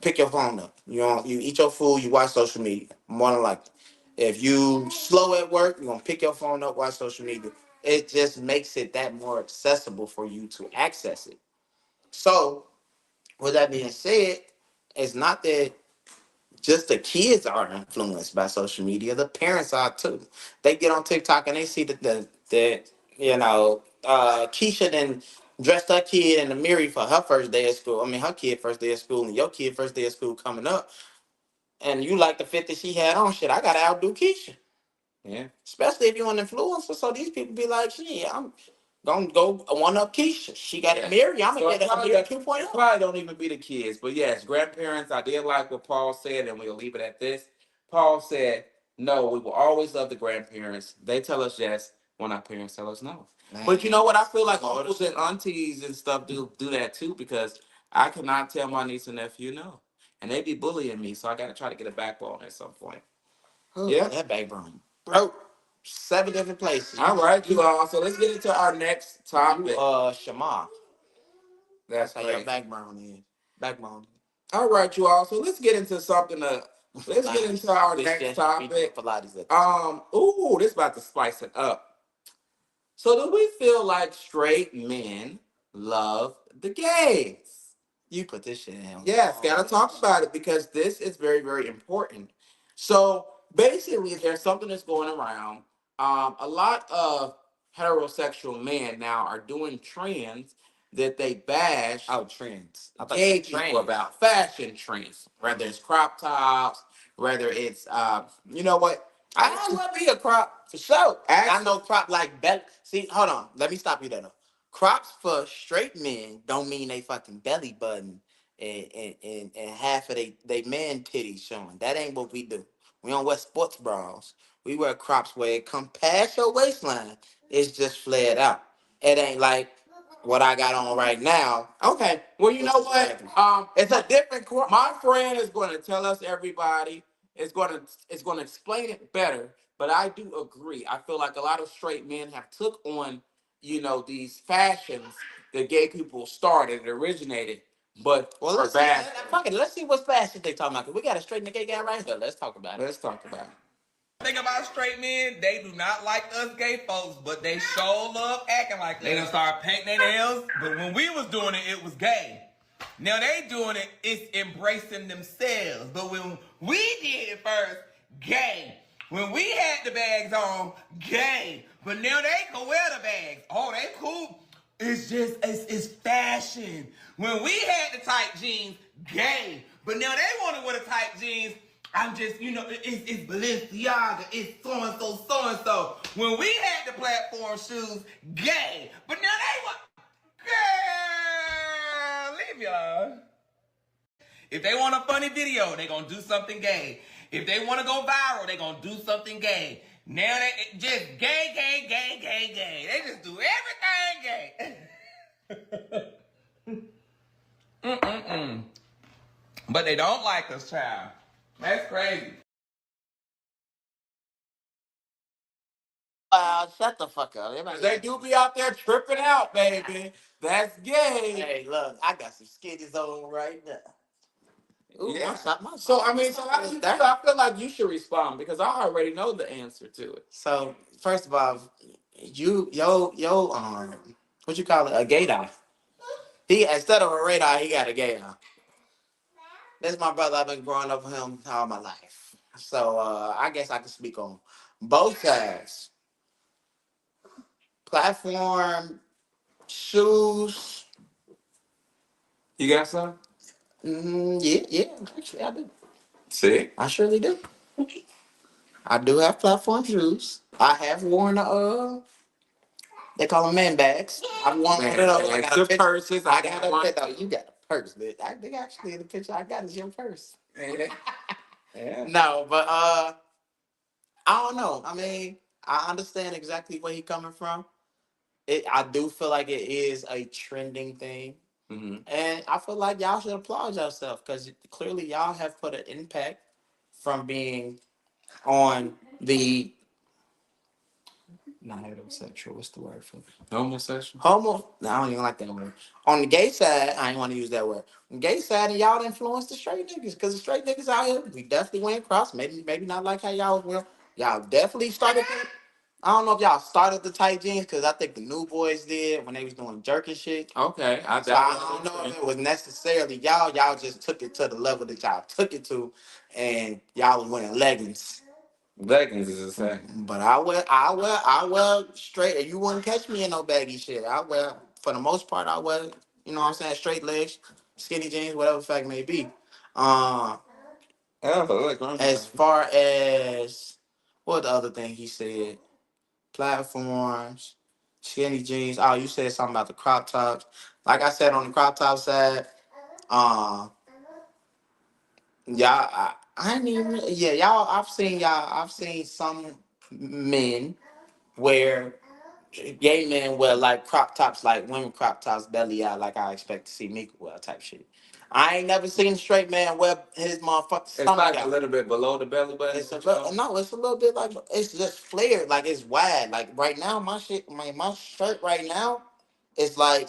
pick your phone up. You eat your food, you watch social media. More than likely. If you slow at work, you're gonna pick your phone up, watch social media. It just makes it that more accessible for you to access it. So, with that being said, it's not that just the kids are influenced by social media. The parents are too. They get on TikTok and they see that Keisha then dressed her kid in the mirror for her first day of school. I mean, her kid first day of school, and your kid first day of school coming up. And you like the fit that she had on. Shit, I gotta outdo Keisha. Yeah. Especially if you're an influencer. So these people be like, shit, I'm gonna go one up Keisha. She got a mirror. I'm So gonna get a probably, mirror it 2.0. probably don't even be the kids, but yes, grandparents. I did like what Paul said, and we'll leave it at this. Paul said, "No, we will always love the grandparents. They tell us yes when our parents tell us no." Man. But you know what? I feel like uncles and aunties and stuff do that too, because I cannot tell my niece and nephew no, and they be bullying me, so I got to try to get a backbone at some point. Yeah. That backbone. Bro, 7 different places. All right, you all. So let's get into our next topic. Shema. That's how your crazy. backbone is. Backbone. All right, you all. So let's get into something. Let's get into our next topic. Ooh, this about to spice it up. So, do we feel like straight men love the gays? You put this shit in. Yes, gotta talk about it because this is very, very important. So basically, there's something that's going around. A lot of heterosexual men now are doing trends that they bash trends. gay people about fashion trends, whether it's crop tops, whether it's you know what? I love me a crop for sure. I know crop like belly. See, hold on. Let me stop you there. Though. Crops for straight men don't mean they fucking belly button and half of they man titties showing. That ain't what we do. We don't wear sports bras. We wear crops where it come past your waistline. It's just flared out. It ain't like what I got on right now. Okay. Well, you know what? It's a different crop. My friend is going to tell us everybody. It's going to explain it better. But I do agree. I feel like a lot of straight men have took on, these fashions that gay people started, originated. But Well, let's see what fashion they talking about. 'Cause we got a straight gay guy right here. Let's talk about it. Let's talk about it. Thing about straight men, they do not like us gay folks, but they sure love acting like they done start painting their nails. But when we was doing it, it was gay. Now they doing it, it's embracing themselves. But when we did it first, gay. When we had the bags on, gay. But now they can wear the bags. Oh, they cool. It's just, it's fashion. When we had the tight jeans, gay. But now they want to wear the tight jeans. I'm just, it's Balenciaga, it's so-and-so. When we had the platform shoes, gay. But now they want, girl, leave me alone. If they want a funny video, they gonna do something gay. If they want to go viral, they gonna do something gay. Now they just gay. They just do everything gay. But they don't like us, child. That's crazy. Shut the fuck up. They do be out there tripping out, baby. That's gay. Hey, look, I got some skitties on right now. Ooh, Yeah. my So how do you feel? I feel like you should respond because I already know the answer to it. So first of all, what you call it? A gaydar. He instead of a radar, he got a gaydar. This is my brother. I've been growing up with him all my life. So I guess I can speak on both sides. Platform, shoes. You got some? Yeah. Actually, I do. See? I surely do. I do have platform shoes. I have worn they call them man bags. I've worn one of those. I got a picture. Purses. I got a picture. You got a purse, bitch. I think actually the picture I got is your purse. Yeah. No, but I don't know. I mean, I understand exactly where he coming from. I do feel like it is a trending thing. Mm-hmm. And I feel like y'all should applaud yourself because clearly y'all have put an impact from being on the not heterosexual. What's the word for it? Homosexual. No, I don't even like that word. On the gay side, I ain't want to use that word. On the gay side, and y'all influenced the straight niggas because the straight niggas out here, we definitely went across. Maybe not like how y'all will. Y'all definitely started. I don't know if y'all started the tight jeans because I think the new boys did when they was doing jerk and shit. Okay, I don't know if it was necessarily y'all. Y'all just took it to the level that y'all took it to, and y'all was wearing leggings. Leggings is the same. But I wear straight. You wouldn't catch me in no baggy shit. I wear, for the most part, I wear, you know what I'm saying, straight legs, skinny jeans, whatever the fact may be. As far as what the other thing he said, platforms, skinny jeans. Oh, you said something about the crop tops. Like I said on the crop top side, I ain't even. Yeah, y'all. I've seen some men wear gay men wear like crop tops, like women crop tops, belly out, like I expect to see Mika wear type shit. I ain't never seen a straight man wear his motherfucking It's stomach like out. a little bit below the belly button. It's no, it's a little bit like it's just flared, like it's wide. Like right now, my shit, my shirt right now, is like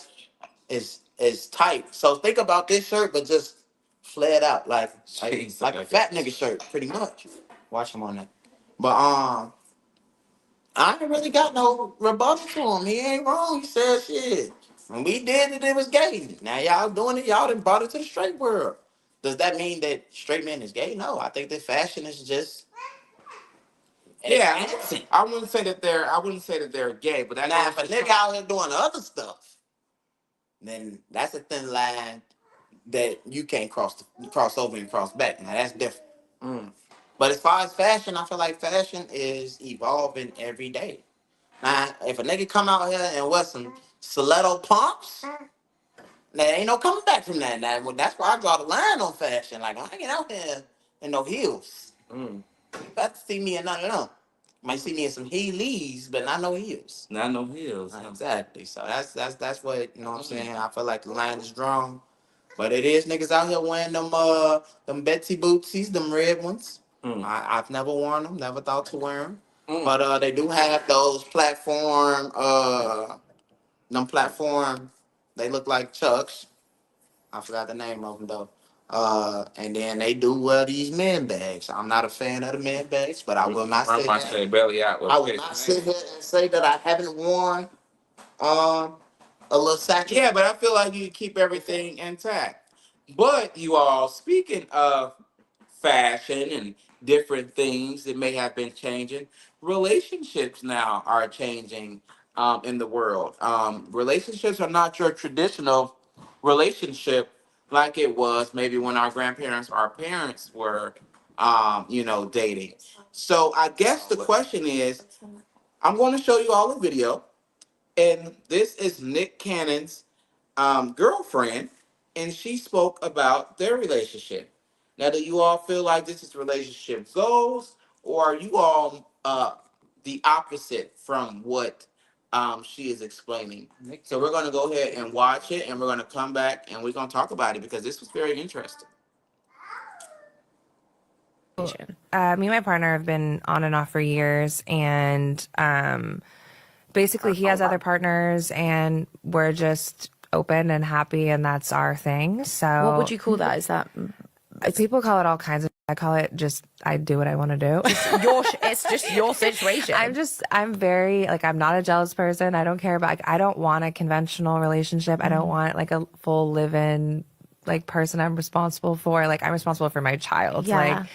it's tight. So think about this shirt, but just flared out, like a fat nigga shirt, pretty much. Watch him on that. But I ain't really got no rebuttal to him. He ain't wrong. He said shit. When we did it, it was gay. Now y'all doing it, y'all done brought it to the straight world. Does that mean that straight men is gay? No, I think that fashion is just Yeah, I wouldn't say that they're gay, but that's now if a nigga out here doing other stuff, then that's a thin line that you can't cross over and cross back. Now that's different. But as far as fashion, I feel like fashion is evolving every day. Now, if a nigga come out here and wear some stiletto pumps, there ain't no coming back from that. Now, well, that's why I draw the line on fashion. Like, I ain't get out here in no heels. You about to see me in none of them. Might see me in some Heelys, but not no heels. Not no heels. Exactly. So that's what, you know what I'm saying. I feel like the line is drawn. But it is niggas out here wearing them Betsy bootsies, them red ones. I've never worn them, never thought to wear them. But they do have those platform, they look like Chucks. I forgot the name of them though. And then they do wear these men bags. I'm not a fan of the men bags, but I will not say that. Belly out. I will not sit here and say that I haven't worn a little sack. Yeah, but I feel like you keep everything intact. But you all, speaking of fashion and different things that may have been changing, relationships now are changing in the world. Relationships are not your traditional relationship like it was maybe when our grandparents or our parents were dating. So I guess the question is, I'm going to show you all a video, and this is Nick Cannon's girlfriend, and she spoke about their relationship. Now, do you all feel like this is relationship goals, or are you all the opposite from what she is explaining? So we're going to go ahead and watch it, and we're going to come back and we're going to talk about it because this was very interesting. Me and my partner have been on and off for years, and basically he has other partners, and we're just open and happy, and that's our thing. So What would you call that? Is that people call it all kinds of. I call it just I do what I want to do. it's just your situation. I'm very like I'm not a jealous person. I don't care about. I don't want a conventional relationship. I don't want like a full live-in like person I'm responsible for. Like I'm responsible for my child. Yeah. Like.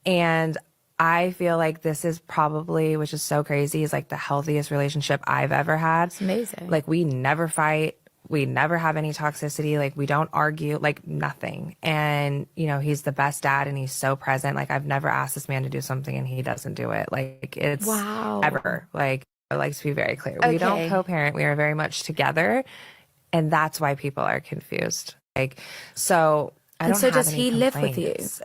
And I feel like this is probably, which is so crazy, is like the healthiest relationship I've ever had. It's amazing. Like we never fight. We never have any toxicity. Like we don't argue, like nothing. And, he's the best dad and he's so present. Like I've never asked this man to do something and he doesn't do it. Like it's ever. Like I like to be very clear. We don't co-parent. We are very much together. And that's why people are confused. Like, so I don't so have does any he live with you? complaints.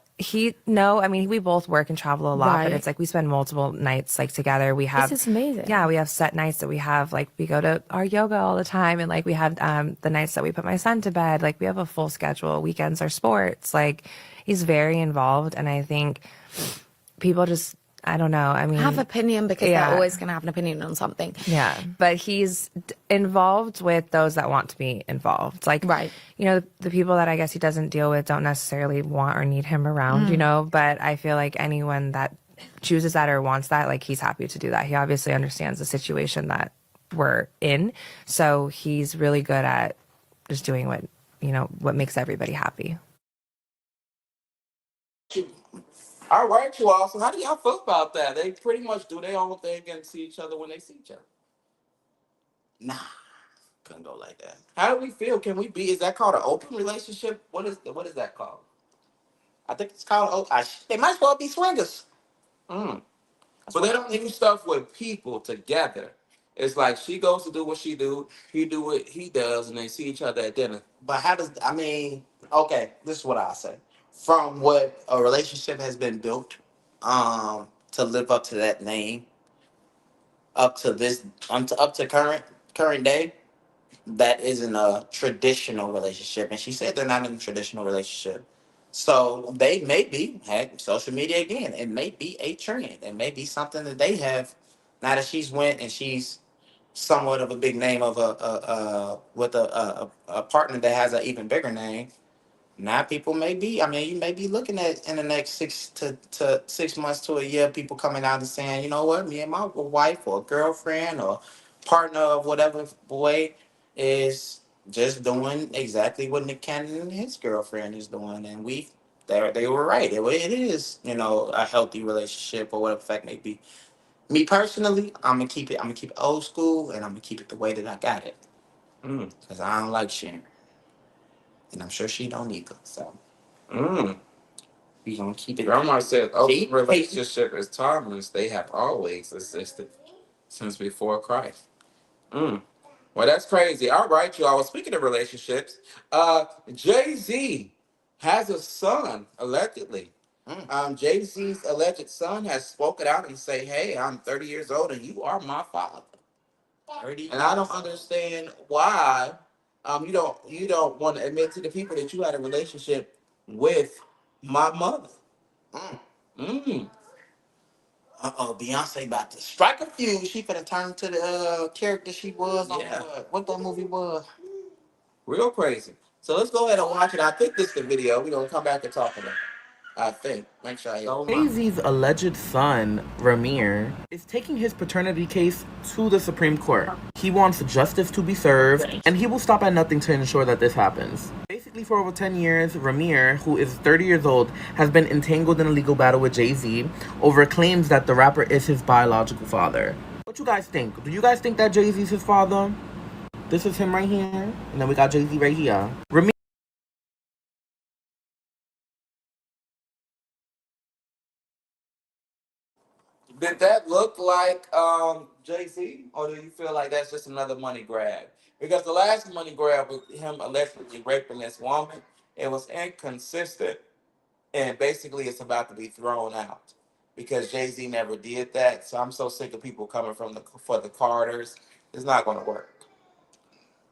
We both work and travel a lot, Right. but it's like we spend multiple nights like together. We have This is amazing. Yeah, we have set nights that we have, like we go to our yoga all the time, and like we have the nights that we put my son to bed. Like we have a full schedule. Weekends are sports. Like he's very involved, and I think people just I don't know. I mean, Have opinion because they're always going to have an opinion on something. Yeah, but he's involved with those that want to be involved. Like, right. The people that I guess he doesn't deal with don't necessarily want or need him around, but I feel like anyone that chooses that or wants that, like he's happy to do that. He obviously understands the situation that we're in. So he's really good at just doing what makes everybody happy. All right, you all. So how do y'all feel about that? They pretty much do their own thing and see each other when they see each other. Nah, couldn't go like that. How do we feel? Can we be? Is that called an open relationship? What is that called? I think it's called. They might as well be swingers. But they don't do stuff with people together. It's like she goes to do what she do, he do what he does, and they see each other at dinner. But okay, this is what I say. From what a relationship has been built to live up to that name, up to current day, that isn't a traditional relationship. And she said they're not in a traditional relationship. So they may be, heck, social media again, it may be a trend. It may be something that they have now that she's went and she's somewhat of a big name of with a partner that has an even bigger name. Now people may be, you may be looking at in the next 6 months to a year, people coming out and saying, you know what, me and my wife or girlfriend or partner of whatever way is just doing exactly what Nick Cannon and his girlfriend is doing. And they were right. It is, a healthy relationship or whatever the fact may be. Me personally, I'm gonna keep it old school and I'm gonna keep it the way that I got it. Because I don't like sharing. And I'm sure she don't either. So we gonna keep it. Grandma said open relationship is timeless. They have always existed since before Christ. Well, that's crazy. All right, y'all. Well, speaking of relationships, Jay-Z has a son, allegedly. Jay-Z's alleged son has spoken out and say, hey, I'm 30 years old and you are my father. 30 and I don't understand why you don't want to admit to the people that you had a relationship with my mother. Beyonce about to strike a fuse. She finna turn to the character she was on what that movie was. Real crazy. So let's go ahead and watch it. I think this is the video. We're gonna come back and talk about it. I think. Make sure I Jay-Z's alleged son, Ramir, is taking his paternity case to the Supreme Court. He wants justice to be served, and he will stop at nothing to ensure that this happens. Basically, for over 10 years, Ramir, who is 30 years old, has been entangled in a legal battle with Jay-Z over claims that the rapper is his biological father. What you guys think? Do you guys think that Jay-Z's his father? This is him right here, and then we got Jay-Z right here. Ramir Did that look like Jay-Z, or do you feel like that's just another money grab? Because the last money grab with him allegedly raping this woman, it was inconsistent, and basically it's about to be thrown out because Jay-Z never did that. So I'm so sick of people coming for the Carters. It's not going to work.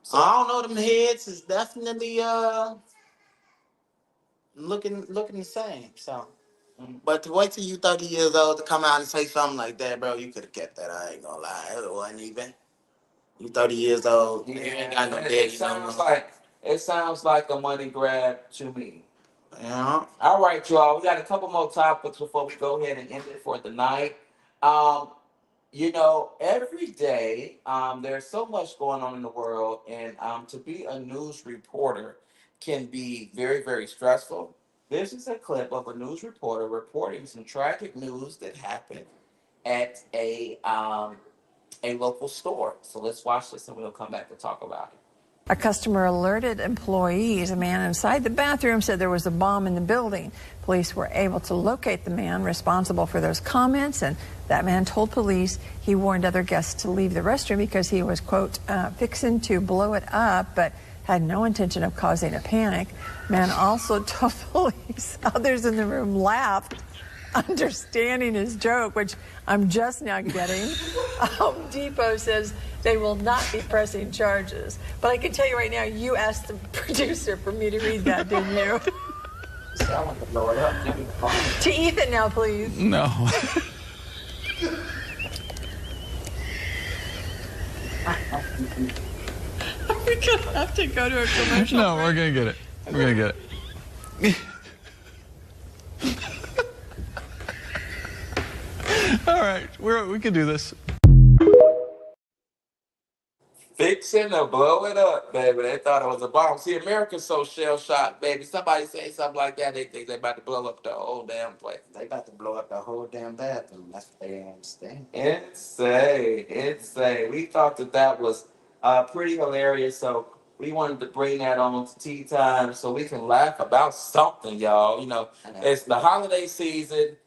So I don't know. Them heads is definitely looking the same. So. But to wait till you 30 years old to come out and say something like that, bro, you could have kept that. I ain't gonna lie. It wasn't even. You 30 years old. You ain't got no daddy no more. It sounds like a money grab to me. Yeah. All right, y'all. We got a couple more topics before we go ahead and end it for the night. Every day, there's so much going on in the world, and to be a news reporter can be very, very stressful. This is a clip of a news reporter reporting some tragic news that happened at a local store. So let's watch this, and we'll come back to talk about it. A customer alerted employees. A man inside the bathroom said there was a bomb in the building. Police were able to locate the man responsible for those comments, and that man told police he warned other guests to leave the restroom because he was, quote, fixing to blow it up, but had no intention of causing a panic. Man also told police others in the room laughed, understanding his joke, which I'm just now getting. Home Depot says they will not be pressing charges. But I can tell you right now, you asked the producer for me to read that, didn't you? I want to blow it up. To Ethan now, please. No. Are we going to have to go to a commercial? No, we're going to get it. We're going to get it. All right, we can do this. Fixing to blow it up, baby. They thought it was a bomb. See, America's so shell-shocked, baby. Somebody say something like that, they think they about to blow up the whole damn place. They about to blow up the whole damn bathroom. That's what they understand. Insane. We thought that was pretty hilarious, so we wanted to bring that on to Tea Time so we can laugh about something, y'all. It's the holiday season.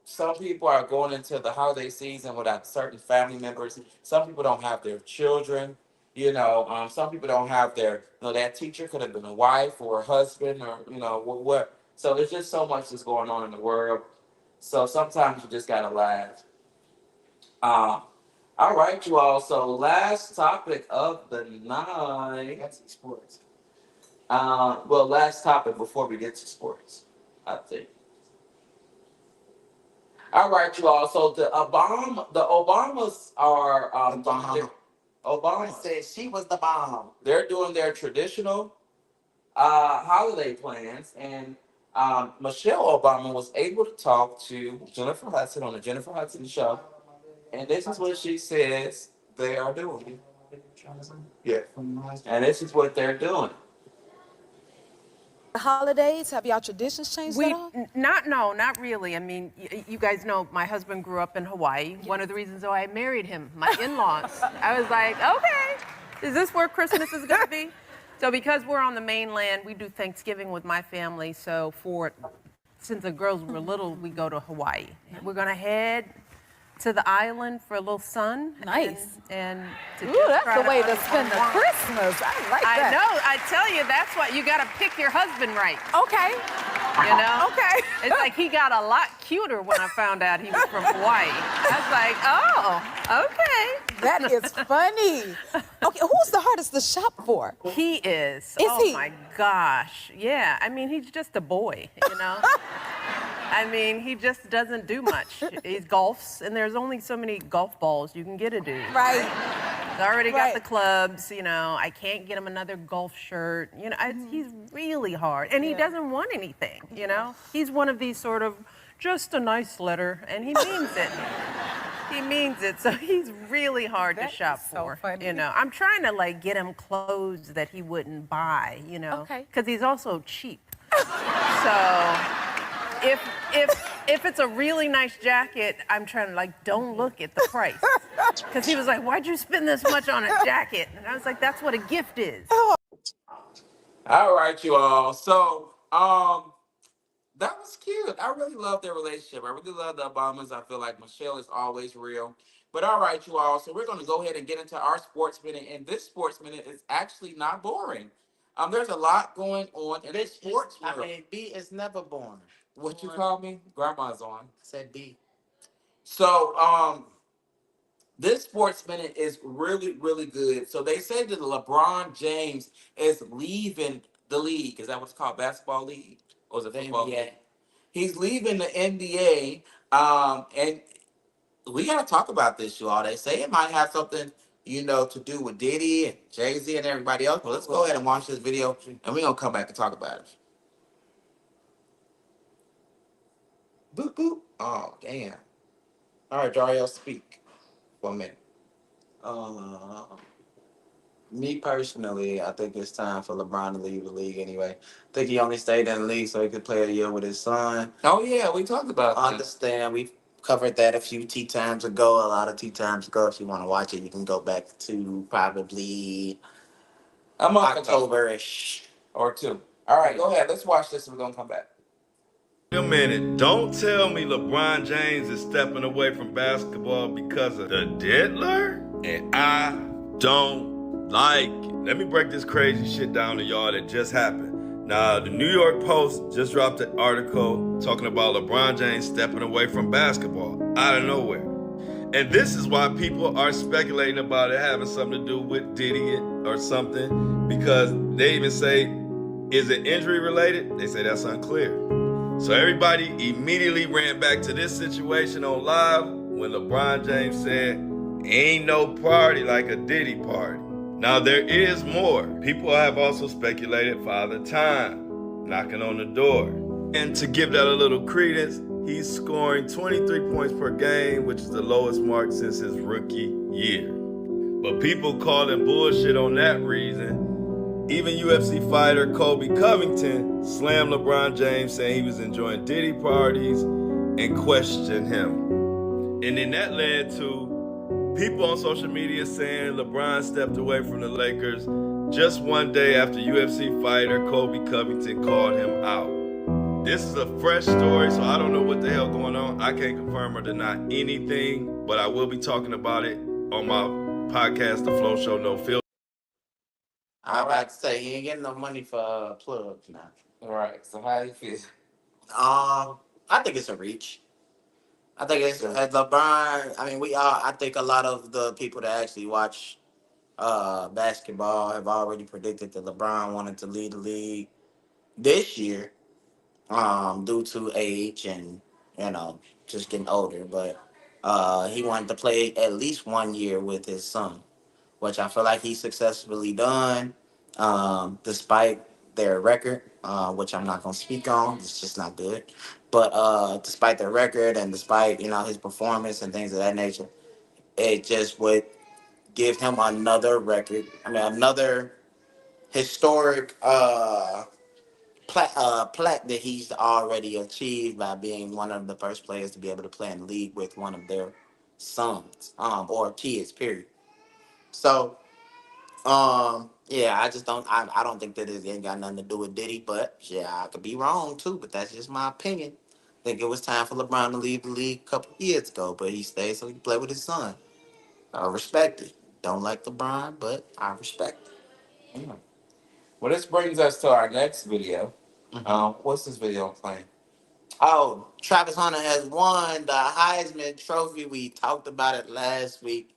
Some people are going into the holiday season without certain family members. Some people don't have their children. Some people don't have that teacher could have been a wife or a husband or, what. So there's just so much that's going on in the world. So sometimes you just got to laugh. All right, you all. So last topic of the night. That's sports. Last topic before we get to sports, I think. All right, you all. So the Obamas are Obama said she was the bomb. They're doing their traditional holiday plans, and Michelle Obama was able to talk to Jennifer Hudson on the Jennifer Hudson show, and this is what she says they are doing. Yeah, and this is what they're doing. Holidays, have y'all traditions changed at all? Not really. I mean, you guys know my husband grew up in Hawaii. Yes. One of the reasons why I married him, my in-laws. I was like, okay, is this where Christmas is going to be? So because we're on the mainland, we do Thanksgiving with my family. So since the girls were little, we go to Hawaii. We're going to head to the island for a little sun. Nice. And that's the way to spend the Christmas. I like that. I know. I tell you, that's what you got to pick your husband right. Okay. Okay. It's like he got a lot cuter when I found out he was from Hawaii. I was like, oh, okay. That is funny. Okay, who's the hardest to shop for? He is. Is he? Oh My gosh. Yeah. I mean, he's just a boy, I mean, he just doesn't do much. He golfs, and there's only so many golf balls you can get a dude. Right. I already got the clubs, I can't get him another golf shirt. He's really hard, and he doesn't want anything, He's one of these sort of just a nice letter, and he means it. He means it, so he's really hard to shop for. Funny. I'm trying to get him clothes that he wouldn't buy, Okay. Because he's also cheap. So if it's a really nice jacket, I'm trying to don't look at the price. Because he was like, why'd you spend this much on a jacket? And I was like, that's what a gift is. All right, you all. So That was cute. I really love their relationship. I really love the Obamas. I feel like Michelle is always real. But all right, you all. So we're going to go ahead and get into our sports minute. And this sports minute is actually not boring. There's a lot going on in the sports world. B is never born. What you call me? Grandma's on. Said B. So, this sports minute is really, really good. So they said that LeBron James is leaving the league. Is that what's called, basketball league? Or is it football league? He's leaving the NBA. And we got to talk about this, you all. They say it might have something, to do with Diddy and Jay-Z and everybody else. But let's go ahead and watch this video, and we're going to come back and talk about it. Boop, boop. Oh, damn. All right, Dario, speak for a minute. Me personally, I think it's time for LeBron to leave the league anyway. I think he only stayed in the league so he could play a year with his son. Oh, yeah, we talked about that. I understand. We've covered that a few tea times ago, a lot of tea times ago. If you want to watch it, you can go back to probably October-ish. Or two. All right, go ahead. Let's watch this and we're going to come back. Wait a minute, don't tell me LeBron James is stepping away from basketball because of the diddler? And I don't like it. Let me break this crazy shit down to y'all that just happened. Now, the New York Post just dropped an article talking about LeBron James stepping away from basketball out of nowhere. And this is why people are speculating about it having something to do with Diddy or something, because they even say, is it injury related? They say that's unclear. So everybody immediately ran back to this situation on live when LeBron James said, ain't no party like a Diddy party. Now there is more. People have also speculated Father Time knocking on the door. And to give that a little credence, he's scoring 23 points per game, which is the lowest mark since his rookie year. But people calling bullshit on that reason. Even UFC fighter Colby Covington slammed LeBron James, saying he was enjoying Diddy parties and questioned him. And then that led to people on social media saying LeBron stepped away from the Lakers just one day after UFC fighter Colby Covington called him out. This is a fresh story, so I don't know what the hell going on. I can't confirm or deny anything, but I will be talking about it on my podcast, The Flow Show No Filter. I would like to say he ain't getting no money for plugs now. All right. So how do you feel? I think it's a reach. I think it's LeBron. I mean, I think a lot of the people that actually watch basketball have already predicted that LeBron wanted to lead the league this year, due to age and just getting older. But he wanted to play at least 1 year with his son, which I feel like he's successfully done, despite their record, which I'm not going to speak on. It's just not good. But despite their record and despite, his performance and things of that nature, it just would give him another record. I mean, another historic plaque that he's already achieved by being one of the first players to be able to play in the league with one of their sons, or kids, period. So, yeah, I just don't. I don't think that it ain't got nothing to do with Diddy, but yeah, I could be wrong too. But that's just my opinion. I think it was time for LeBron to leave the league a couple years ago, but he stayed so he can play with his son. I respect it. Don't like LeBron, but I respect it. Yeah. Well, this brings us to our next video. What's this video playing? Oh, Travis Hunter has won the Heisman Trophy. We talked about it last week.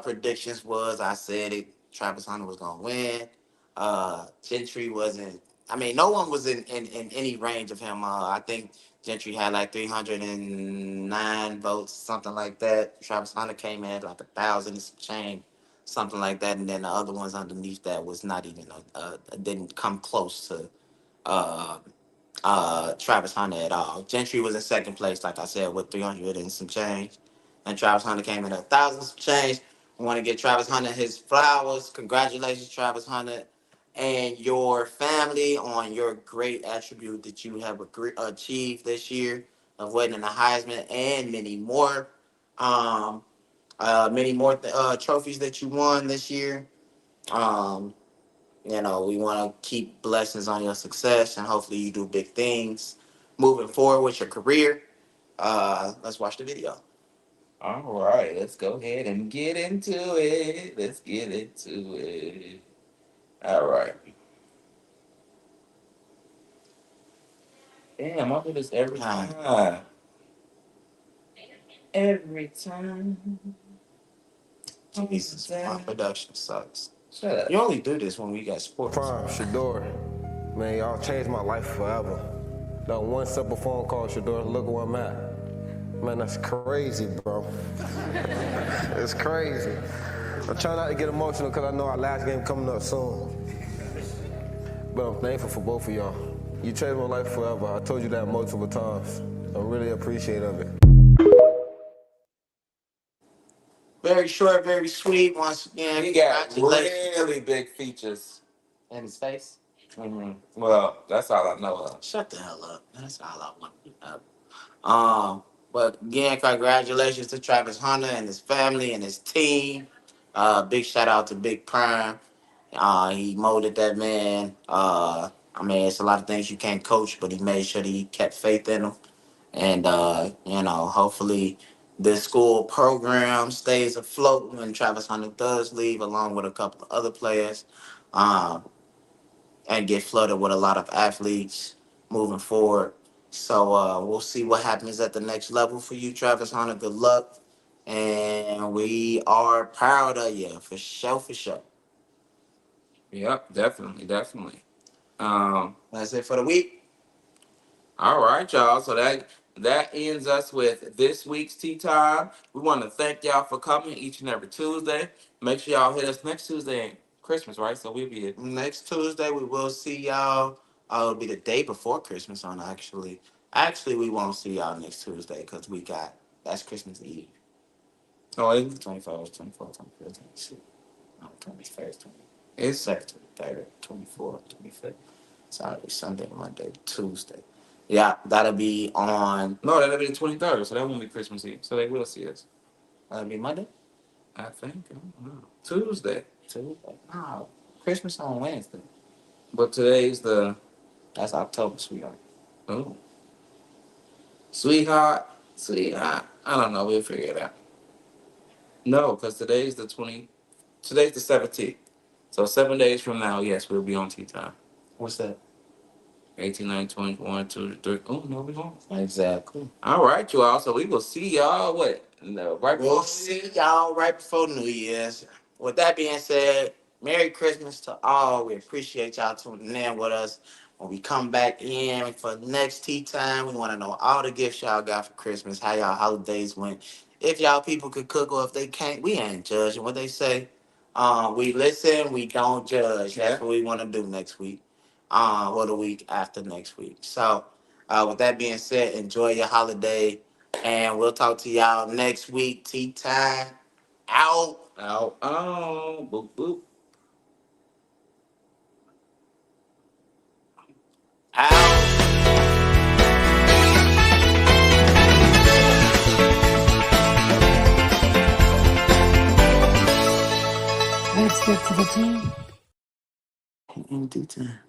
Predictions was, I said it, Travis Hunter was going to win. Gentry wasn't, no one was in any range of him. I think Gentry had like 309 votes, something like that. Travis Hunter came in at like 1,000 and some change, something like that. And then the other ones underneath that was not even, didn't come close to Travis Hunter at all. Gentry was in second place, like I said, with 300 and some change. And Travis Hunter came in at 1,000 some change. We want to give Travis Hunter his flowers. Congratulations, Travis Hunter, and your family on your great attribute that you have achieved this year of winning the Heisman and many more trophies that you won this year. We want to keep blessings on your success, and hopefully you do big things. moving forward with your career. Let's watch the video. All right, let's go ahead and get into it. Let's get into it. All right. Damn, I do this every time. Every time. Jesus, my production sucks. Shut up. You only do this when we got sports. Prime, Shador. Man, y'all changed my life forever. That one simple phone call, Shador, look where I'm at. Man, that's crazy, bro. It's crazy. I'm trying not to get emotional because I know our last game coming up soon. But I'm thankful for both of y'all. You changed my life forever. I told you that multiple times. I really appreciate it. Very short, very sweet. Once again, He got congratulations. really big features. In his face. Well, that's all I know of. Shut the hell up. That's all I want to know. But again, congratulations to Travis Hunter and his family and his team. Big shout out to Big Prime. He molded that man. I mean, it's a lot of things you can't coach, but he made sure that he kept faith in him. And, hopefully this school program stays afloat when Travis Hunter does leave, along with a couple of other players, and get flooded with a lot of athletes moving forward. So we'll see what happens at the next level for you, Travis Hunter. Good luck. And we are proud of you, for sure, for sure. Yep, definitely. That's it for the week. All right, y'all. So that ends us with this week's Tea Time. We want to thank y'all for coming each and every Tuesday. Make sure y'all hit us next Tuesday, Christmas, right? So we'll be here. Next Tuesday, we will see y'all. It'll be the day before Christmas on actually. Actually, we won't see y'all next Tuesday because that's Christmas Eve. Oh, it's 24th, 25th, 26th. No, 21st, 22nd, It's 23rd, 24th, 25th. Saturday, Sunday, Monday, Tuesday. Yeah, that'll be on. No, that'll be the 23rd, so that won't be Christmas Eve. So they will see us. That'll be Monday? I think. I don't know. Tuesday. No, Christmas on Wednesday. But today's That's October, sweetheart. Oh. Sweetheart. I don't know. We'll figure it out. No, because today's the 17th. So 7 days from now, yes, we'll be on Tea Time. What's that? 18, 19, 20, 1, 2, 3. Oh, no, we won't. Exactly. All right, you all. So we will see y'all, We'll see y'all right before New Year's. With that being said, Merry Christmas to all. We appreciate y'all tuning in with us. When we come back in for next Tea Time, we want to know all the gifts y'all got for Christmas, how y'all holidays went. If y'all people could cook or if they can't, we ain't judging. What they say, we listen, we don't judge. That's what we want to do next week. Or the week after next week. So, with that being said, enjoy your holiday. And we'll talk to y'all next week. Tea Time out. Out. Oh, boop, boop. Let's get to the tea. In due time.